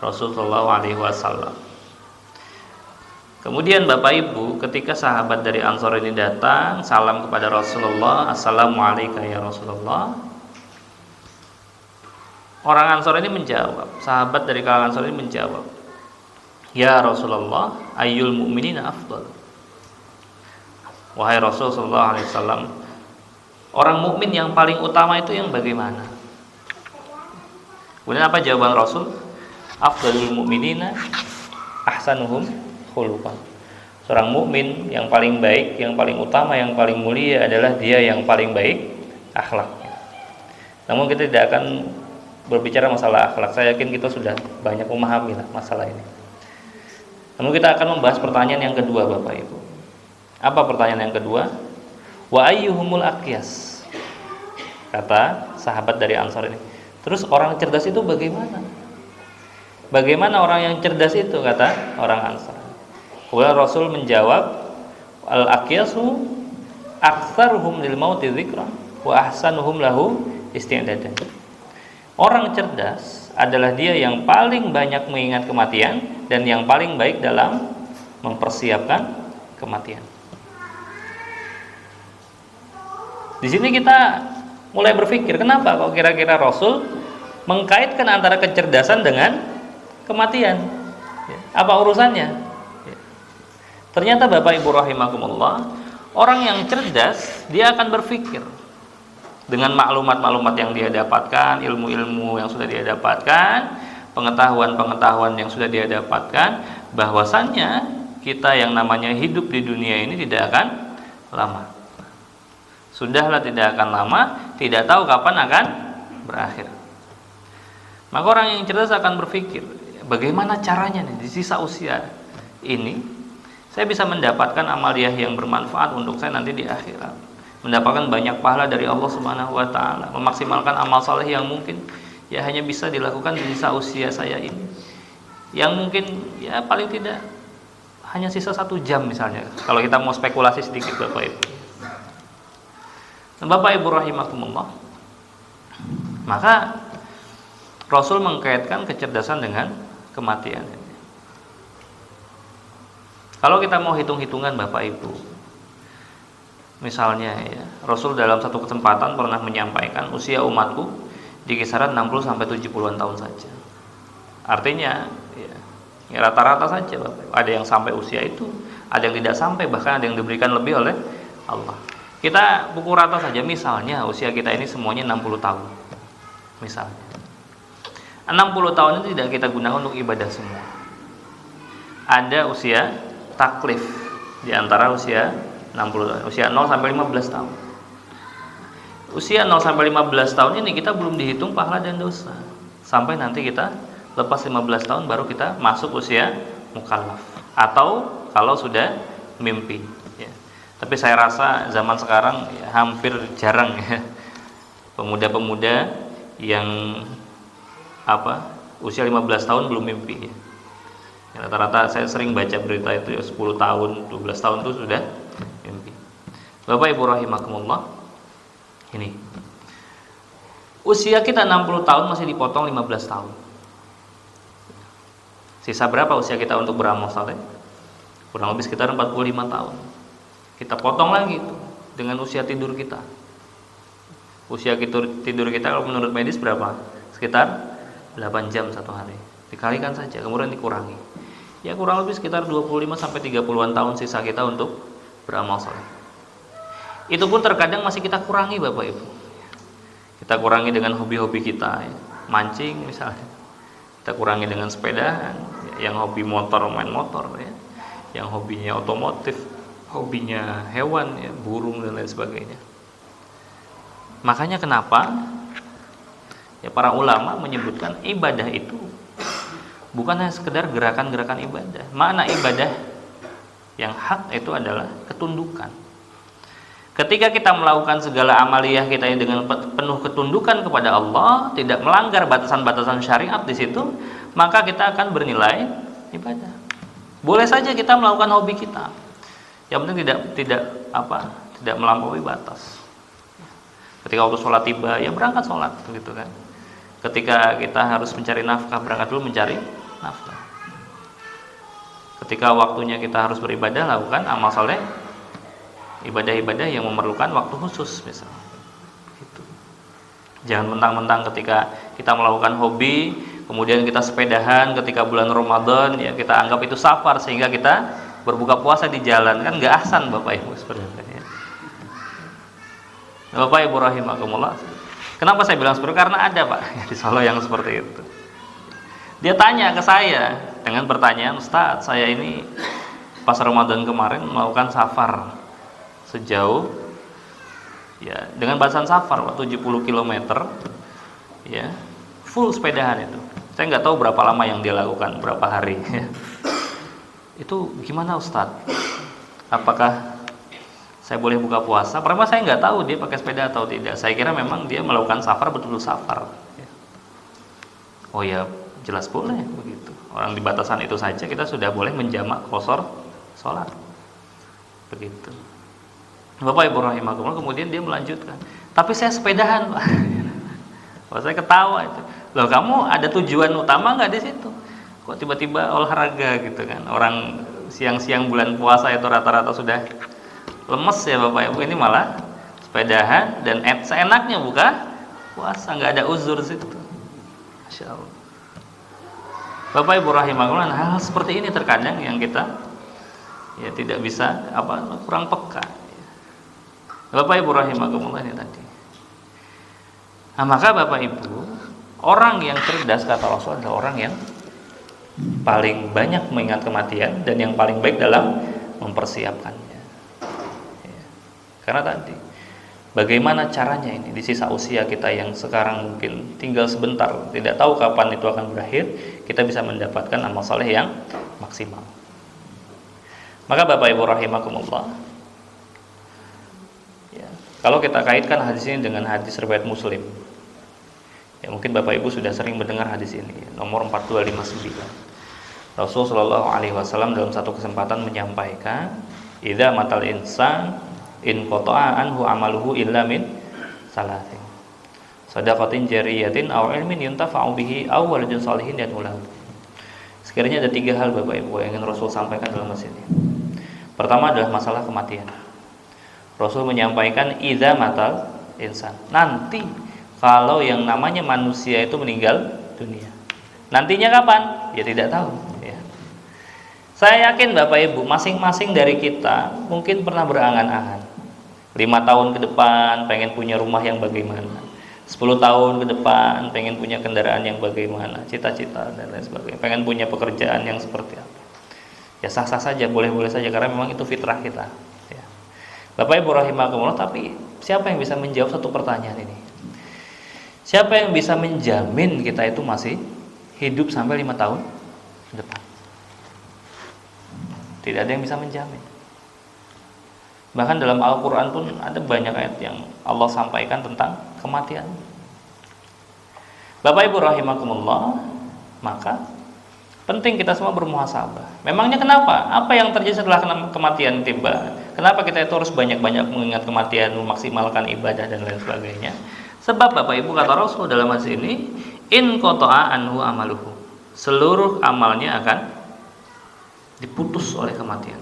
Rasulullah SAW. Kemudian Bapak Ibu, ketika sahabat dari Ansar ini datang, salam kepada Rasulullah, Assalamualaikum ya Rasulullah. Orang Ansar ini menjawab, sahabat dari kalangan Ansar ini menjawab, ya Rasulullah, ayyul mu'minina afdal. Wahai Rasulullah SAW, orang mukmin yang paling utama itu yang bagaimana? Kemudian apa jawaban Rasul? Afdalul mu'minina ahsanuhum khuluqan. Seorang mukmin yang paling baik, yang paling utama, yang paling mulia adalah dia yang paling baik akhlaknya. Namun kita tidak akan berbicara masalah akhlak. Saya yakin kita sudah banyak memahami masalah ini. Namun kita akan membahas pertanyaan yang kedua, Bapak Ibu. Apa pertanyaan yang kedua? Wa ayyuhumul aqyas. Kata sahabat dari Ansar ini. Terus orang cerdas itu bagaimana? Bagaimana orang yang cerdas itu, kata orang Ansar. Kemudian Rasul menjawab, al-aqyasu aktsaruhum lil mauti dzikra wa ahsanuhum lahu isti'dadan. Orang cerdas adalah dia yang paling banyak mengingat kematian dan yang paling baik dalam mempersiapkan kematian. Di sini kita mulai berpikir, kenapa kok kira-kira Rasul mengkaitkan antara kecerdasan dengan kematian? Apa urusannya? Ternyata Bapak Ibu rahimakumullah, orang yang cerdas dia akan berpikir dengan maklumat-maklumat yang dia dapatkan, ilmu-ilmu yang sudah dia dapatkan, pengetahuan-pengetahuan yang sudah dia dapatkan, bahwasannya kita yang namanya hidup di dunia ini tidak akan lama. Sudahlah tidak akan lama, tidak tahu kapan akan berakhir. Maka orang yang cerdas akan berpikir, bagaimana caranya nih di sisa usia ini saya bisa mendapatkan amaliyah yang bermanfaat untuk saya nanti di akhirat, mendapatkan banyak pahala dari Allah Subhanahu wa taala, memaksimalkan amal saleh yang mungkin ya hanya bisa dilakukan di sisa usia saya ini, yang mungkin ya paling tidak hanya sisa 1 jam misalnya, kalau kita mau spekulasi sedikit Bapak Ibu. Nah, Bapak Ibu rahimakumullah, maka Rasul mengkaitkan kecerdasan dengan kematian. Kalau kita mau hitung-hitungan Bapak Ibu, misalnya ya, Rasul dalam satu kesempatan pernah menyampaikan usia umatku di kisaran 60 sampai 70-an tahun saja. Artinya ya rata-rata saja Bapak. Ada yang sampai usia itu, ada yang tidak sampai, bahkan ada yang diberikan lebih oleh Allah. Kita pukul rata saja, misalnya usia kita ini semuanya 60 tahun. Misalnya 60 tahun itu tidak kita gunakan untuk ibadah semua. Ada usia taklif di antara usia 60, usia 0 sampai 15 tahun. Usia 0 sampai 15 tahun ini kita belum dihitung pahala dan dosa. Sampai nanti kita lepas 15 tahun baru kita masuk usia mukallaf, atau kalau sudah mimpi ya. Tapi saya rasa zaman sekarang ya, hampir jarang ya pemuda-pemuda yang usia 15 tahun belum mimpi ya. Rata-rata saya sering baca berita itu ya 10 tahun, 12 tahun itu sudah mimpi. Bapak Ibu rahimakumullah, ini usia kita 60 tahun masih dipotong 15 tahun. Sisa berapa usia kita untuk beramal saleh? Kurang lebih sekitar 45 tahun. Kita potong lagi itu dengan usia tidur kita. Usia tidur kita kalau menurut medis berapa? Sekitar 8 jam satu hari. Dikalikan saja, kemudian dikurangi. Ya kurang lebih sekitar 25 sampai 30-an tahun sisa kita untuk beramal saleh. Itu pun terkadang masih kita kurangi Bapak Ibu. Kita kurangi dengan hobi-hobi kita ya. Mancing misalnya. Kita kurangi dengan sepedaan, ya. Yang hobi motor main motor ya. Yang hobinya otomotif, hobinya hewan ya, burung dan lain sebagainya. Makanya kenapa ya para ulama menyebutkan ibadah itu bukan hanya sekedar gerakan-gerakan ibadah. Makna ibadah yang hak itu adalah ketundukan. Ketika kita melakukan segala amaliyah kita ini dengan penuh ketundukan kepada Allah, tidak melanggar batasan-batasan syariat di situ, maka kita akan bernilai ibadah. Boleh saja kita melakukan hobi kita, yang penting tidak melampaui batas. Ketika waktu sholat tiba, ya berangkat sholat, gitu kan. Ketika kita harus mencari nafkah, berangkat dulu mencari nafkah. Ketika waktunya kita harus beribadah, lakukan amal saleh, ibadah-ibadah yang memerlukan waktu khusus misalnya. Gitu. Jangan mentang-mentang ketika kita melakukan hobi, kemudian kita sepedahan ketika bulan Ramadan, ya kita anggap itu safar sehingga kita berbuka puasa di jalan, kan nggak ahsan Bapak Ibu seperti itu ya. Bapak Ibu rahimakumullah. Kenapa saya bilang seperti itu? Karena ada Pak di Solo yang seperti itu. Dia tanya ke saya dengan pertanyaan, Ustaz, saya ini pas Ramadan kemarin melakukan safar sejauh ya dengan batasan safar 70 km ya, full sepedahan itu. Saya nggak tahu berapa lama yang dia lakukan, berapa hari ya. Itu gimana Ustaz? Apakah saya boleh buka puasa? Pertama saya nggak tahu dia pakai sepeda atau tidak. Saya kira memang dia melakukan safar, betul-betul safar ya. Oh ya, jelas boleh begitu. Orang di batasan itu saja kita sudah boleh menjamak qashar sholat begitu. Bapak Ibu rahimakumullah, kemudian dia melanjutkan, tapi saya sepedahan Pak. Wah, saya ketawa itu. Loh, kamu ada tujuan utama nggak di situ? Kok tiba-tiba olahraga gitu kan? Orang siang-siang bulan puasa itu rata-rata sudah lemes ya Bapak Ibu, ini malah sepedahan dan seenaknya buka puasa, nggak ada uzur situ. Masya Allah. Bapak Ibu rahimahullah, hal seperti ini terkadang yang kita ya tidak bisa kurang peka. Bapak Ibu rahimahullah ini tadi. Nah, maka Bapak Ibu, orang yang cerdas kata Rasul adalah orang yang paling banyak mengingat kematian dan yang paling baik dalam mempersiapkannya. Ya. Karena tadi, bagaimana caranya ini di sisa usia kita yang sekarang mungkin tinggal sebentar, tidak tahu kapan itu akan berakhir, kita bisa mendapatkan amal soleh yang maksimal. Maka Bapak Ibu rahimakumullah, ya, kalau kita kaitkan hadis ini dengan hadis riwayat Muslim, ya mungkin Bapak Ibu sudah sering mendengar hadis ini, nomor 4259. Rasul Shallallahu Alaihi Wasallam dalam satu kesempatan menyampaikan, idza matal insan in qata'a anhu amaluhu illa min salatin, shadaqatin jariyatin aw ilmin yuntafa'u bihi aw waladin shalihin yad'u lahu. Sekiranya ada 3 hal Bapak Ibu yang ingin Rasul sampaikan dalam hadis ini. Pertama adalah masalah kematian. Rasul menyampaikan idza matal insan, nanti kalau yang namanya manusia itu meninggal dunia. Nantinya kapan? Ya tidak tahu ya. Saya yakin Bapak Ibu, masing-masing dari kita mungkin pernah berangan-angan 5 tahun ke depan pengen punya rumah yang bagaimana, 10 tahun ke depan pengen punya kendaraan yang bagaimana, cita-cita dan lain sebagainya, pengen punya pekerjaan yang seperti apa. Ya sah-sah saja, boleh-boleh saja, karena memang itu fitrah kita ya. Bapak Ibu rahimahumullah, tapi siapa yang bisa menjawab satu pertanyaan ini? Siapa yang bisa menjamin kita itu masih hidup sampai 5 tahun ke depan? Tidak ada yang bisa menjamin. Bahkan dalam Al-Quran pun ada banyak ayat yang Allah sampaikan tentang kematian. Bapak Ibu rahimakumullah, maka penting kita semua bermuhasabah. Memangnya kenapa? Apa yang terjadi setelah kematian tiba? Kenapa kita itu harus banyak-banyak mengingat kematian, memaksimalkan ibadah dan lain sebagainya? Sebab Bapak Ibu, kata Rasul dalam hadis ini, in qata'a anhu amaluhu, seluruh amalnya akan diputus oleh kematian.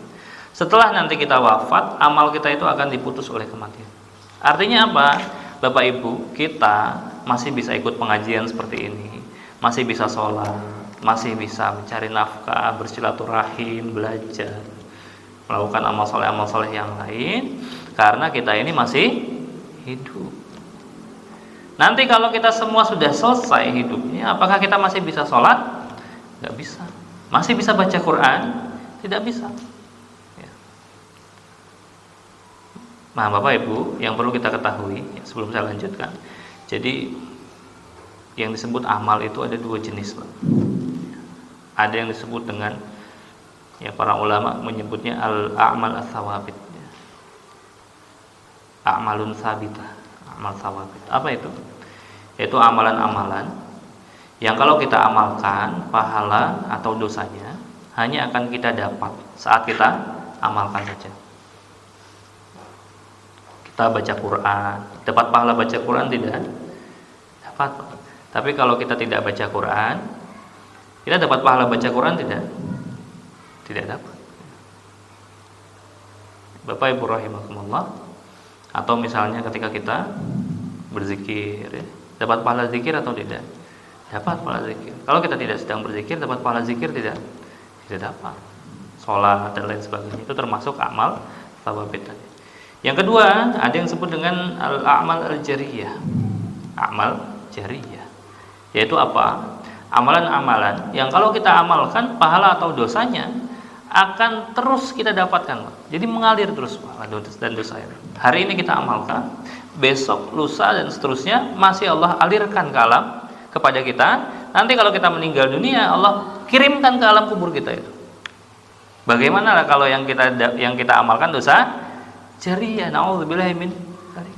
Setelah nanti kita wafat, amal kita itu akan diputus oleh kematian. Artinya apa? Bapak Ibu, kita masih bisa ikut pengajian seperti ini, masih bisa sholat, masih bisa mencari nafkah, bersilaturahim, belajar, melakukan amal soleh yang lain, karena kita ini masih hidup. Nanti kalau kita semua sudah selesai hidupnya, apakah kita masih bisa sholat? Nggak bisa. Masih bisa baca Quran? Tidak bisa ya. Nah Bapak Ibu, yang perlu kita ketahui ya, sebelum saya lanjutkan, jadi yang disebut amal itu ada 2 jenis Pak. Ada yang disebut dengan, ya para ulama menyebutnya al-a'mal as-sawabit ya. A'malun sabitah, amal sawabit. Apa itu? Yaitu amalan-amalan yang kalau kita amalkan, pahala atau dosanya hanya akan kita dapat saat kita amalkan saja. Kita baca Quran, dapat pahala baca Quran tidak? Dapat. Tapi kalau kita tidak baca Quran, kita dapat pahala baca Quran tidak? Tidak dapat. Bapak Ibu rahimakumullah, atau misalnya ketika kita berzikir ya, dapat pahala zikir atau tidak? Dapat pahala zikir. Kalau kita tidak sedang berzikir, dapat pahala zikir tidak? Tidak dapat. Sholat dan lain sebagainya itu termasuk amal sawabit tadi. Yang kedua, ada yang disebut dengan al-a'mal al-jariyah. Amal jariyah, yaitu apa? Amalan-amalan yang kalau kita amalkan, pahala atau dosanya akan terus kita dapatkan. Jadi mengalir terus pahala dan dosa itu. Hari ini kita amalkan, besok, lusa dan seterusnya masih Allah alirkan ke alam kepada kita. Nanti kalau kita meninggal dunia, Allah kirimkan ke alam kubur kita itu. Bagaimana kalau yang kita amalkan dosa jariyah? Nauzubillahi min dzalik.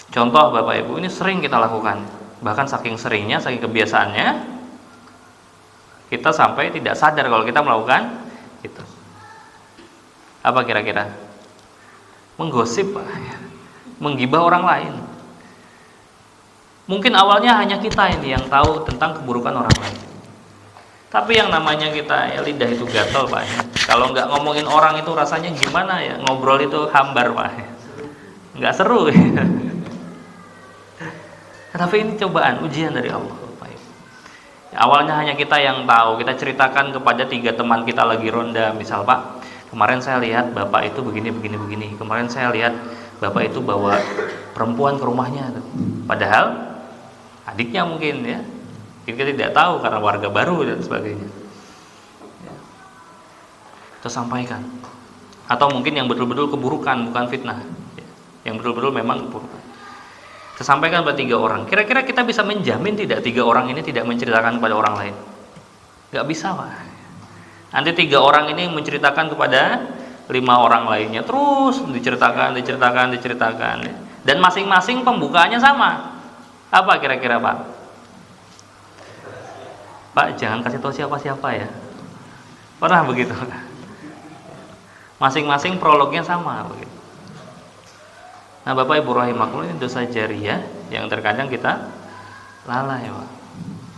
Contoh Bapak Ibu, ini sering kita lakukan. Bahkan saking seringnya, saking kebiasaannya, kita sampai tidak sadar kalau kita melakukan itu. Apa kira-kira? Menggosip, menggibah orang lain. Mungkin awalnya hanya kita ini yang tahu tentang keburukan orang lain. Tapi yang namanya kita ya lidah itu gatal Pak. Kalau nggak ngomongin orang itu rasanya gimana ya? Ngobrol itu hambar Pak. Nggak seru. Tapi ini cobaan, ujian dari Allah Pak. Ya, awalnya hanya kita yang tahu. Kita ceritakan kepada 3 teman kita lagi ronda, misal Pak, kemarin saya lihat bapak itu begini. Kemarin saya lihat bapak itu bawa perempuan ke rumahnya. Padahal adiknya mungkin ya, kita tidak tahu karena warga baru dan sebagainya. Ya. Kita sampaikan. Atau mungkin yang betul-betul keburukan, bukan fitnah. Ya. Yang betul-betul memang keburukan. Kita sampaikan pada 3 orang. Kira-kira kita bisa menjamin tidak 3 orang ini tidak menceritakan kepada orang lain? Gak bisa Pak. Nanti 3 orang ini menceritakan kepada 5 orang lainnya. Terus diceritakan. Ya. Dan masing-masing pembukaannya sama. Apa kira-kira Pak? Pak jangan kasih tahu siapa-siapa ya. Pernah begitu? Masing-masing prolognya sama begitu. Nah Bapak Ibu rahimakumullah, ini dosa jariyah yang terkadang kita lalai Pak.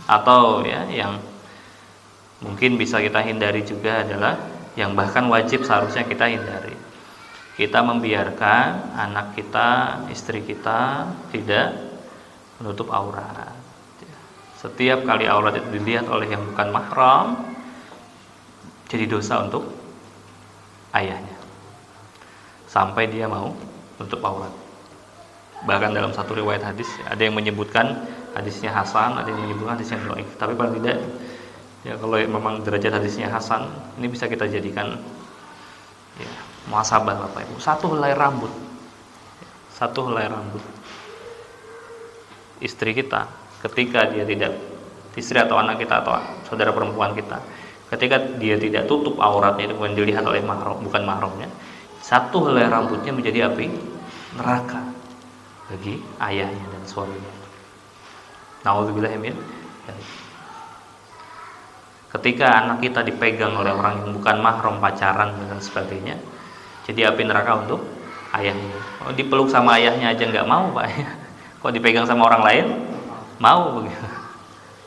Atau ya yang mungkin bisa kita hindari juga adalah yang bahkan wajib seharusnya kita hindari. Kita membiarkan anak kita, istri kita tidak menutup aurat. Setiap kali aurat itu dilihat oleh yang bukan mahram, jadi dosa untuk ayahnya. Sampai dia mau menutup aurat. Bahkan dalam satu riwayat hadis ada yang menyebutkan hadisnya hasan, ada yang menyebutkan hadisnya dhaif. Tapi paling tidak ya kalau memang derajat hadisnya hasan, ini bisa kita jadikan ya, muhasabah Bapak Ibu. 1 helai rambut. 1 helai rambut. Istri kita ketika dia tidak, istri atau anak kita atau saudara perempuan kita, ketika dia tidak tutup auratnya itu kemudian dilihat oleh mahram, bukan mahramnya, 1 helai rambutnya menjadi api neraka bagi ayahnya dan suaminya. Nauzubillah min dzalik. Ketika anak kita dipegang oleh orang yang bukan mahram, pacaran dan sebagainya, jadi api neraka untuk ayahnya. Oh, dipeluk sama ayahnya aja nggak mau Pak. Kok dipegang sama orang lain mau begitu.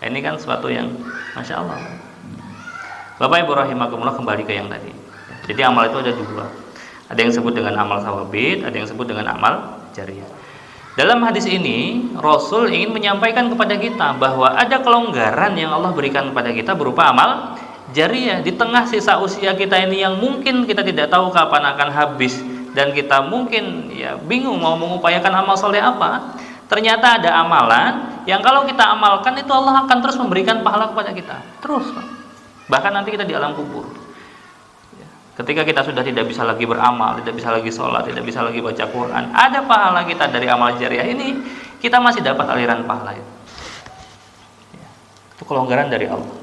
Ini kan sesuatu yang Masya Allah. Bapak Ibu rahimakumullah, kembali ke yang tadi. Jadi amal itu ada 2. Ada yang disebut dengan amal sawabit, ada yang disebut dengan amal jariyah. Dalam hadis ini Rasul ingin menyampaikan kepada kita bahwa ada kelonggaran yang Allah berikan kepada kita berupa amal jariyah. Di tengah sisa usia kita ini yang mungkin kita tidak tahu kapan akan habis, dan kita mungkin ya bingung mau mengupayakan amal soleh apa, ternyata ada amalan yang kalau kita amalkan itu Allah akan terus memberikan pahala kepada kita. Terus bahkan nanti kita di alam kubur, ketika kita sudah tidak bisa lagi beramal, tidak bisa lagi sholat, tidak bisa lagi baca Quran, ada pahala kita dari amal jariyah ini, kita masih dapat aliran pahala itu. Itu kelonggaran dari Allah.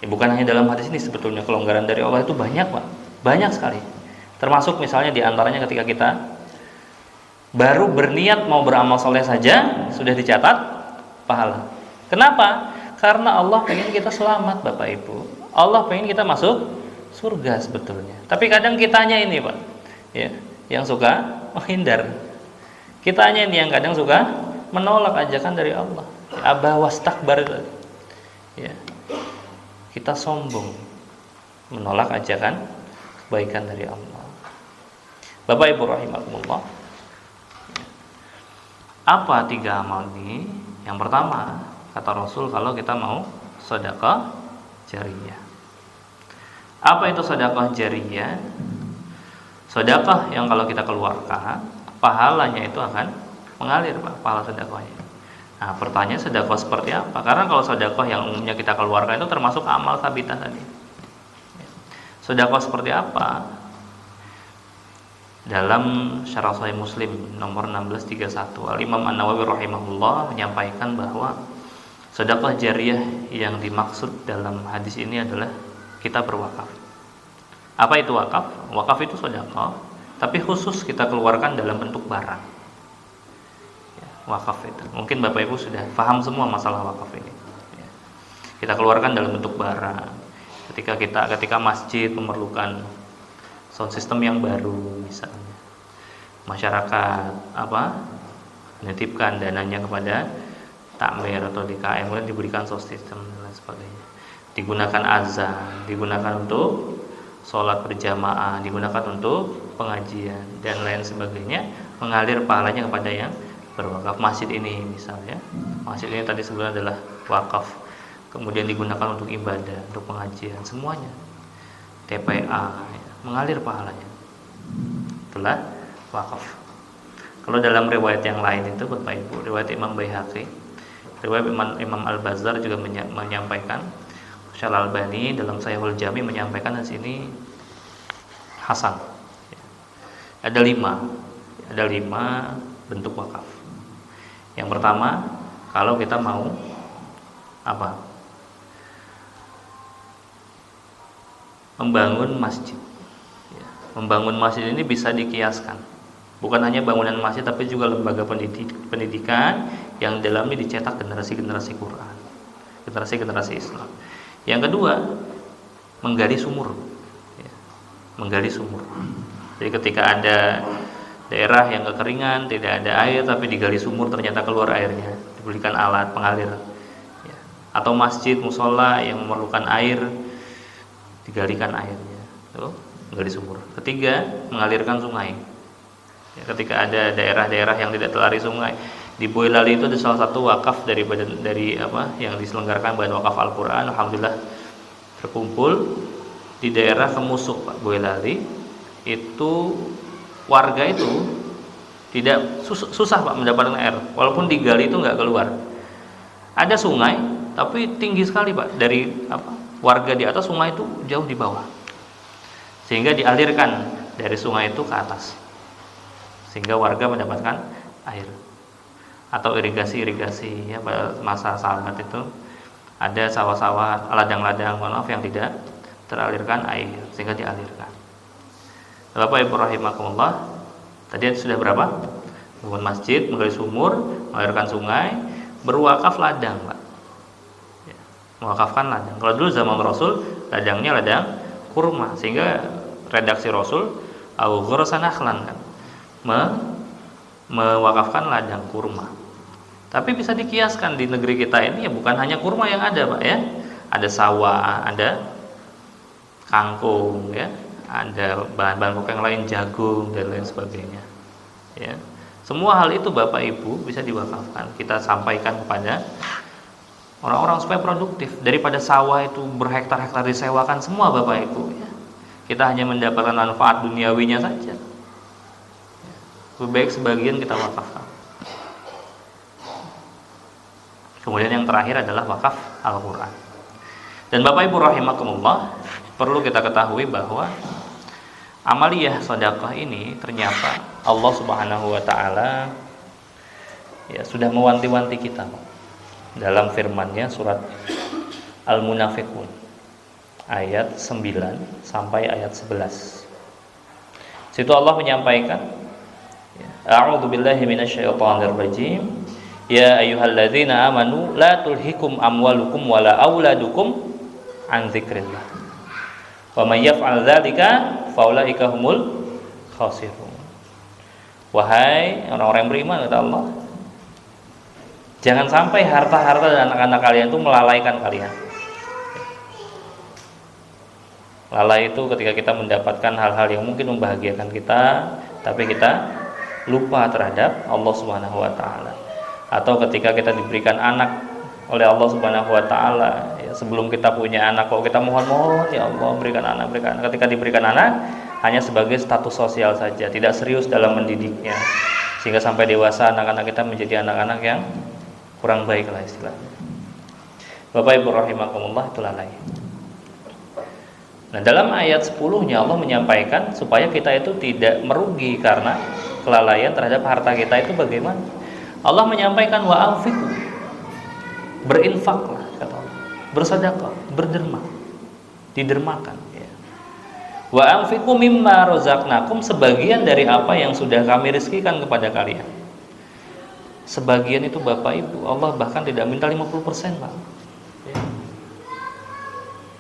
Bukan hanya dalam hadis ini, sebetulnya kelonggaran dari Allah itu banyak Pak, banyak sekali. Termasuk misalnya diantaranya ketika kita baru berniat mau beramal soleh saja sudah dicatat pahala. Kenapa? Karena Allah pengen kita selamat Bapak Ibu. Allah pengen kita masuk surga sebetulnya. Tapi kadang kitanya ini Pak, ya, yang suka menghindar. Kitanya ini yang kadang suka menolak ajakan dari Allah. Aba wastakbar. Ya. Kita sombong menolak ajakan kebaikan dari Allah. Bapak Ibu rahimakumullah. Apa 3 amal ini? Yang pertama, kata Rasul, kalau kita mau sedekah jariyah. Apa itu sedekah jariyah? Sedekah yang kalau kita keluarkan, pahalanya itu akan mengalir Pak, pahala sedekahnya. Nah, pertanyaan sedekah seperti apa? Karena kalau sedekah yang umumnya kita keluarkan itu termasuk amal sabitah tadi. Sedekah seperti apa? Dalam Syarah Sahih Muslim nomor 1631, Al-Imam An-Nawawi rahimahullah menyampaikan bahwa sedekah jariyah yang dimaksud dalam hadis ini adalah kita berwakaf. Apa itu wakaf? Wakaf itu sedekah, tapi khusus kita keluarkan dalam bentuk barang. Ya, wakaf itu. Mungkin Bapak Ibu sudah paham semua masalah wakaf ini. Ya. Kita keluarkan dalam bentuk barang. Ketika masjid memerlukan sound system yang baru misalnya, masyarakat menitipkan dananya kepada takmir atau di KM kemudian diberikan sound system dan lain sebagainya. Digunakan azan, digunakan untuk sholat berjamaah, digunakan untuk pengajian dan lain sebagainya, mengalir pahalanya kepada yang berwakaf. Masjid ini misalnya, masjid ini tadi sebenarnya adalah wakaf, kemudian digunakan untuk ibadah, untuk pengajian, semuanya TPA, mengalir pahalanya, itulah wakaf. Kalau dalam riwayat yang lain itu Bapak Ibu, riwayat Imam Baihaqi, riwayat Imam Al-Bazzar juga menyampaikan, Syekh Al-Albani dalam Sahihul Jami menyampaikan di sini hasan. Ada 5 bentuk wakaf. Yang pertama, kalau kita mau apa? Membangun masjid. Membangun masjid ini bisa dikiaskan. Bukan hanya bangunan masjid, tapi juga lembaga pendidikan yang dalamnya dicetak generasi-generasi Quran, generasi-generasi Islam. Yang kedua, menggali sumur. Menggali sumur. Jadi ketika ada daerah yang kekeringan, tidak ada air, tapi digali sumur ternyata keluar airnya, diberikan alat pengalir. Atau masjid, musola yang memerlukan air, digalikan airnya. Tuh, menggali sumur. Ketiga, mengalirkan sungai. Ketika ada daerah-daerah yang tidak teraliri sungai, di Boyolali itu ada salah satu wakaf dari yang diselenggarakan Badan Wakaf Al-Quran. Alhamdulillah terkumpul di daerah Kemusuk, Pak, Boyolali. Itu warga itu tidak susah Pak mendapatkan air, walaupun digali itu nggak keluar. Ada sungai, tapi tinggi sekali Pak, dari warga di atas, sungai itu jauh di bawah, sehingga dialirkan dari sungai itu ke atas, sehingga warga mendapatkan air. Atau irigasi ya, pada masa sahabat itu ada sawah-sawah, ladang-ladang yang tidak teralirkan air, sehingga dialirkan. Bapak Ibu rahimakumullah, tadi sudah berapa? Bangun masjid, menggali sumur, mengalirkan sungai, berwakaf ladang, Pak. Ya, mewakafkan ladang. Kalau dulu zaman Rasul, ladangnya ladang kurma, sehingga redaksi Rasul au-ghursan nakhlan kan, mewakafkan ladang kurma. Tapi bisa dikiaskan di negeri kita ini ya, bukan hanya kurma yang ada Pak ya, ada sawah, ada kangkung ya, ada bahan-bahan pokok yang lain, jagung dan lain sebagainya ya. Semua hal itu Bapak Ibu bisa diwakafkan, kita sampaikan kepada orang-orang supaya produktif. Daripada sawah itu berhektar-hektar disewakan semua Bapak Ibu ya, kita hanya mendapatkan manfaat duniawinya saja. Lebih baik sebagian kita wakafkan. Kemudian yang terakhir adalah wakaf Al-Quran. Dan Bapak Ibu rahimakumullah, perlu kita ketahui bahwa amaliyah sedekah ini ternyata Allah Subhanahu wa taala ya sudah mewanti-wanti kita dalam firman-Nya surat Al-Munafiqun ayat 9 sampai ayat 11. Situ Allah menyampaikan, A'udzu billahi minasyaitonir rajim. Ya ayyuhalladzina amanu la tulhikum amwalukum wala auladukum an dzikrillah. Wa may yaf'al dzalika faulaika humul khasirun. Wahai orang-orang yang beriman, kata Allah, jangan sampai harta-harta dan anak-anak kalian itu melalaikan kalian. Lalai itu ketika kita mendapatkan hal-hal yang mungkin membahagiakan kita, tapi kita lupa terhadap Allah Subhanahu wa taala. Atau ketika kita diberikan anak oleh Allah Subhanahu wa taala, ya, sebelum kita punya anak kok kita mohon-mohon, ya Allah berikan anak, berikan anak. Ketika diberikan anak hanya sebagai status sosial saja, tidak serius dalam mendidiknya, sehingga sampai dewasa anak-anak kita menjadi anak-anak yang kurang baik lah istilahnya. Bapak Ibu rahimakumullah, itu lalai. Nah, dalam ayat 10-nya Allah menyampaikan supaya kita itu tidak merugi karena kelalaian terhadap harta kita itu bagaimana? Allah menyampaikan wa anfiqu, berinfaklah kata Allah, bersedekah, berderma, didermakan ya. Wa anfiqu mimma razaqnakum, sebagian dari apa yang sudah kami rizkikan kepada kalian. Sebagian itu Bapak Ibu, Allah bahkan tidak minta 50%, Pak. Ya.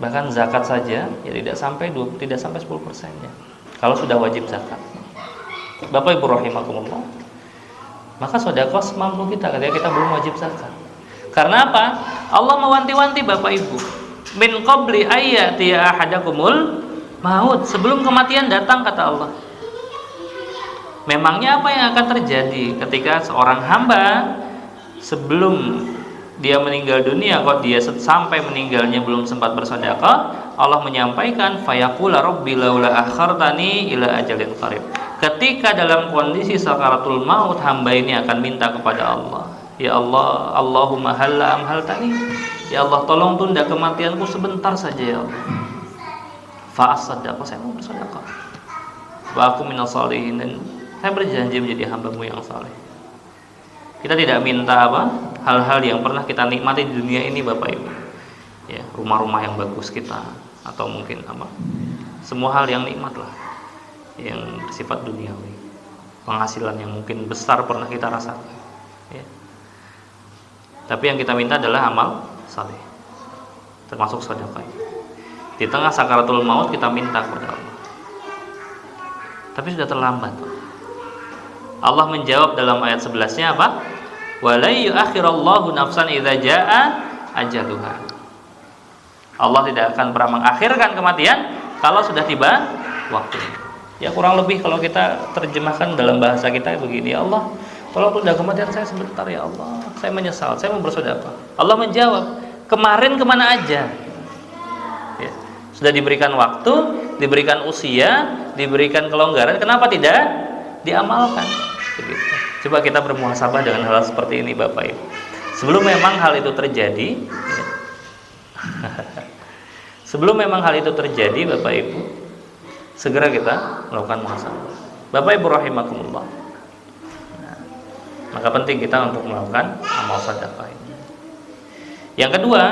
Bahkan zakat saja ya tidak sampai 10% ya. Kalau sudah wajib zakat. Bapak Ibu rahimakumullah, maka sedekah semampu kita ketika kita belum wajib zakat. Karena apa? Allah mewanti-wanti Bapak Ibu, min qabli ayyati ahadakumul maut, sebelum kematian datang, kata Allah. Memangnya apa yang akan terjadi ketika seorang hamba sebelum dia meninggal dunia, kok dia sampai meninggalnya belum sempat bersedekah? Allah menyampaikan, fayaqula rabbi laula akhartani ila ajalin qarib. Ketika dalam kondisi sakaratul maut, hamba ini akan minta kepada Allah, ya Allah, Allahumma halla amhaltani, ya Allah tolong tunda kematianku sebentar saja ya Allah. Fa asaddaqa, saya mau bersedekah. Wa aku minas shalihin, dan saya berjanji menjadi hamba-Mu yang saleh. Kita tidak minta apa? Hal-hal yang pernah kita nikmati di dunia ini Bapak Ibu. Ya, rumah-rumah yang bagus kita, atau mungkin apa? Semua hal yang nikmat lah, yang bersifat duniawi. Penghasilan yang mungkin besar pernah kita rasakan. Ya. Tapi yang kita minta adalah amal saleh, termasuk sedekah. Di tengah sakaratul maut kita minta kepada Allah. Tapi sudah terlambat. Allah menjawab dalam ayat 11-nya apa? Wala yu'akhirallahu nafsan idza jaa ajaluha. Allah tidak akan pernah mengakhirkan kematian kalau sudah tiba waktunya. Ya kurang lebih kalau kita terjemahkan dalam bahasa kita begini, ya Allah, tolong tunda kematian saya sebentar ya Allah. Saya menyesal, saya mau bersedekah. Allah menjawab, kemarin kemana aja? Ya, sudah diberikan waktu, diberikan usia, diberikan kelonggaran, kenapa tidak diamalkan? Begitu. Coba kita bermuhasabah dengan hal seperti ini Bapak Ibu. Sebelum memang hal itu terjadi, ya. Sebelum memang hal itu terjadi Bapak Ibu, segera kita melakukan muhasabah. Bapak Ibu rahimakumullah. Nah, maka penting kita untuk melakukan amal sedekah ini. Yang kedua,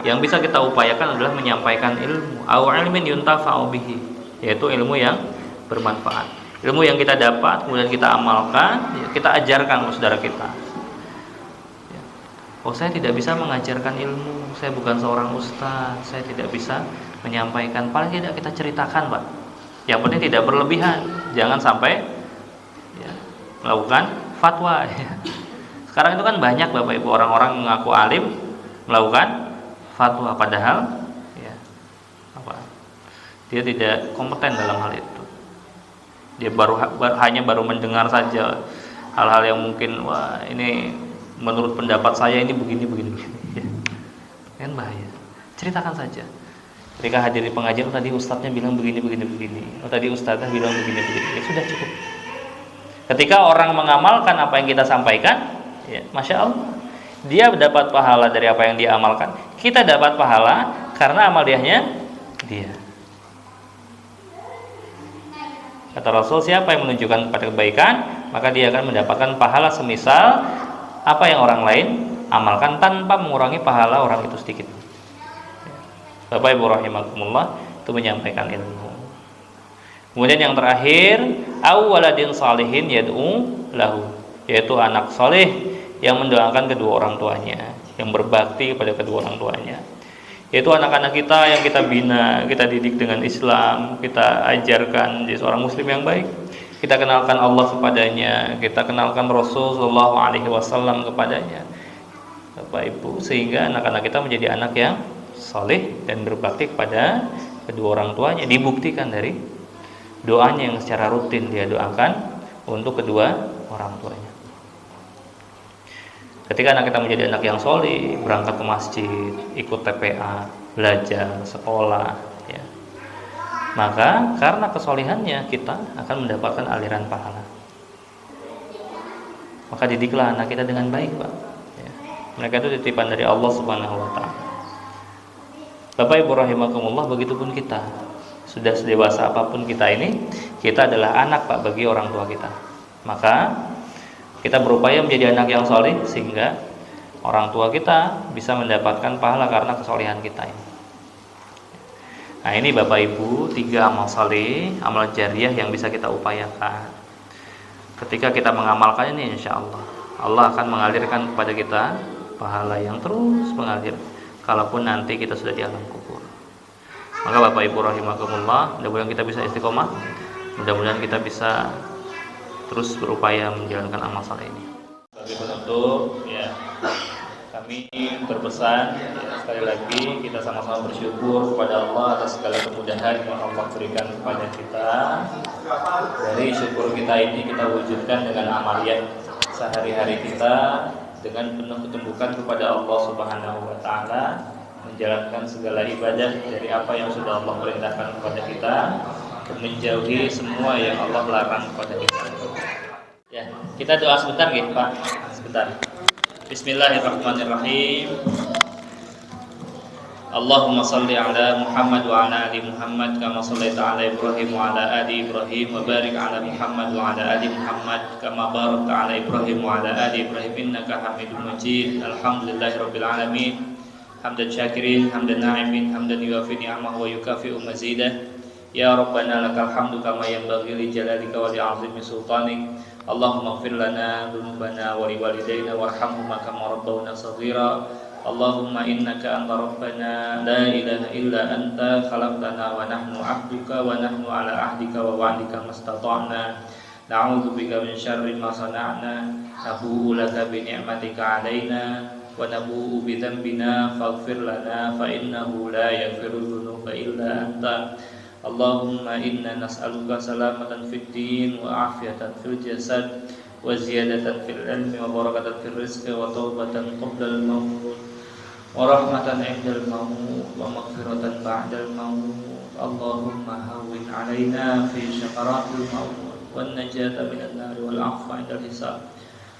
yang bisa kita upayakan adalah menyampaikan ilmu, au ilmin yuntafa'u bihi, yaitu ilmu yang bermanfaat. Ilmu yang kita dapat, kemudian kita amalkan, kita ajarkan ke saudara kita. Oh, saya tidak bisa mengajarkan ilmu, saya bukan seorang ustaz, saya tidak bisa menyampaikan. Paling tidak kita ceritakan, Pak. Yang penting tidak berlebihan, jangan sampai ya, melakukan fatwa. Ya. Sekarang itu kan banyak Bapak Ibu orang-orang mengaku alim melakukan fatwa, padahal ya, dia tidak kompeten dalam hal itu. Dia hanya baru mendengar saja hal-hal yang mungkin, wah ini menurut pendapat saya ini begini. Ya. Kan bahaya. Ceritakan saja. Ketika hadir di pengajian, tadi ustadznya bilang begini. Oh, tadi ustadznya bilang begini. Ya sudah cukup. Ketika orang mengamalkan apa yang kita sampaikan, ya, masya Allah, dia dapat pahala dari apa yang dia amalkan. Kita dapat pahala karena amaliyahnya dia. Kata Rasul, siapa yang menunjukkan kepada kebaikan, maka dia akan mendapatkan pahala semisal apa yang orang lain amalkan tanpa mengurangi pahala orang itu sedikit. Bapak Ibu rahimakumullah, itu menyampaikan ilmu. Kemudian yang terakhir, au waladin salihin yad'u lahu, yaitu anak saleh yang mendoakan kedua orang tuanya, yang berbakti kepada kedua orang tuanya. Yaitu anak-anak kita yang kita bina, kita didik dengan Islam, kita ajarkan jadi seorang muslim yang baik. Kita kenalkan Allah kepadanya, kita kenalkan Rasul sallallahu alaihi wasallam kepadanya. Bapak Ibu, sehingga anak-anak kita menjadi anak yang saleh dan berbakti kepada kedua orang tuanya, dibuktikan dari doanya yang secara rutin dia doakan untuk kedua orang tuanya. Ketika anak kita menjadi anak yang soleh, berangkat ke masjid, ikut TPA, belajar, sekolah, ya, maka karena kesolehannya kita akan mendapatkan aliran pahala. Maka didiklah anak kita dengan baik, Pak. Ya. Mereka itu titipan dari Allah Subhanahu Wa Taala. Bapak Ibu rahimakumullah, begitupun kita. Sudah sedewasa apapun kita ini, kita adalah anak, Pak, bagi orang tua kita. Maka kita berupaya menjadi anak yang soleh sehingga orang tua kita bisa mendapatkan pahala karena kesolehan kita ini. Nah, ini Bapak Ibu, 3 amal soleh, amal jariah yang bisa kita upayakan. Ketika kita mengamalkan ini, insya Allah akan mengalirkan kepada kita pahala yang terus mengalir kalaupun nanti kita sudah di alam kubur. Maka Bapak Ibu rahimakumullah, mudah-mudahan kita bisa istiqomah, mudah-mudahan kita bisa terus berupaya menjalankan amal saleh ini. Sebagai penutup, ya, kami alamin berpesan, sekali lagi kita sama-sama bersyukur kepada Allah atas segala kemudahan yang Allah berikan kepada kita. Dari syukur kita ini kita wujudkan dengan amaliyah sehari-hari kita dengan penuh ketumbukan kepada Allah Subhanahu wa taala, menjalankan segala ibadah dari apa yang sudah Allah perintahkan kepada kita, dan menjauhi semua yang Allah larang kepada kita. Ya, kita doa sebentar nggih, Pak. Sebentar. Bismillahirrahmanirrahim. Allahumma salli ala Muhammad wa ala ali Muhammad kama sallaita ala Ibrahim wa ala ali Ibrahim wa barik ala Muhammad wa ala ali Muhammad kama barakta ala Ibrahim wa ala ali Ibrahim innaka Hamidum Majid. Alhamdulillahirabbil alamin. Hamdan syakirin, hamdan na'imin, hamdan yuwafi ni'amahu wa yukafi'u mazidah. Ya Rabbana lakal hamdu kama yanbaghi li jalalika wa li 'azimi sultanik. Allahumma ighfir lana dhunubana wa li walidayna warhamhuma kama rabbawna shaghira. Allahumma innaka anta rabbana la ilaha illa anta khalaqtana wa nahnu 'abduka wa nahnu 'ala 'ahdika wa wa'dika mastata'na. Na'udzu bika min syarri ma sana'na. Nabu'u laka bi ni'matika 'alaina wa nabu'u bi dhanbina faghfir lana fa innahu la yaghfiru dzunuba illa anta. Allahumma inna nas'aluka salamatan fid din wa afiyatan fil jasad wa ziyadatan fil ilmi wa barakatan fil rizqi wa taubatan qabla al maut wa rahmatan 'inda al maut wa maghfiratan ba'da al maut. Allahumma hawwin 'alaina fi syakaratil maut wan najata minan nar wal 'afwa 'inda al hisab.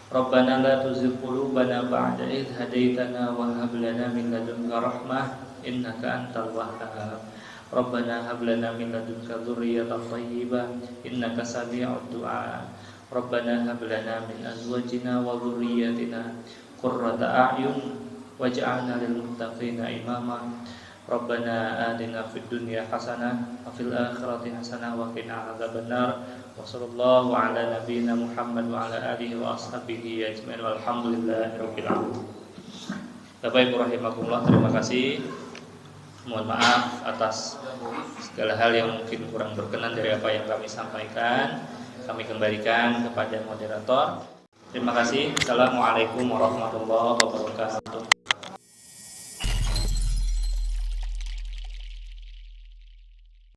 Rabbana la tuzigh qulubana ba'da idh hadaitana wa hab lana min ladunka rahmah innaka antal wahhab. Rabbana hab lana min ladunka dzurriyyatan thayyibah innaka sami'ud du'a. Rabbana hab lana min azwajina wa dhurriyyatina qurrata a'yun waj'alna lil muttaqina imama. Rabbana atina fid dunya hasanah wa fil akhirati hasanah wa qina adzabannar. Wa sallallahu ala nabiyyina Muhammad wa ala alihi wa ashabihi ajmain walhamdulillahirabbil alamin. Bapak Ibu rahimakumullah, terima kasih. Mohon maaf atas segala hal yang mungkin kurang berkenan dari apa yang kami sampaikan. Kami kembalikan kepada moderator. Terima kasih. Assalamualaikum warahmatullahi wabarakatuh.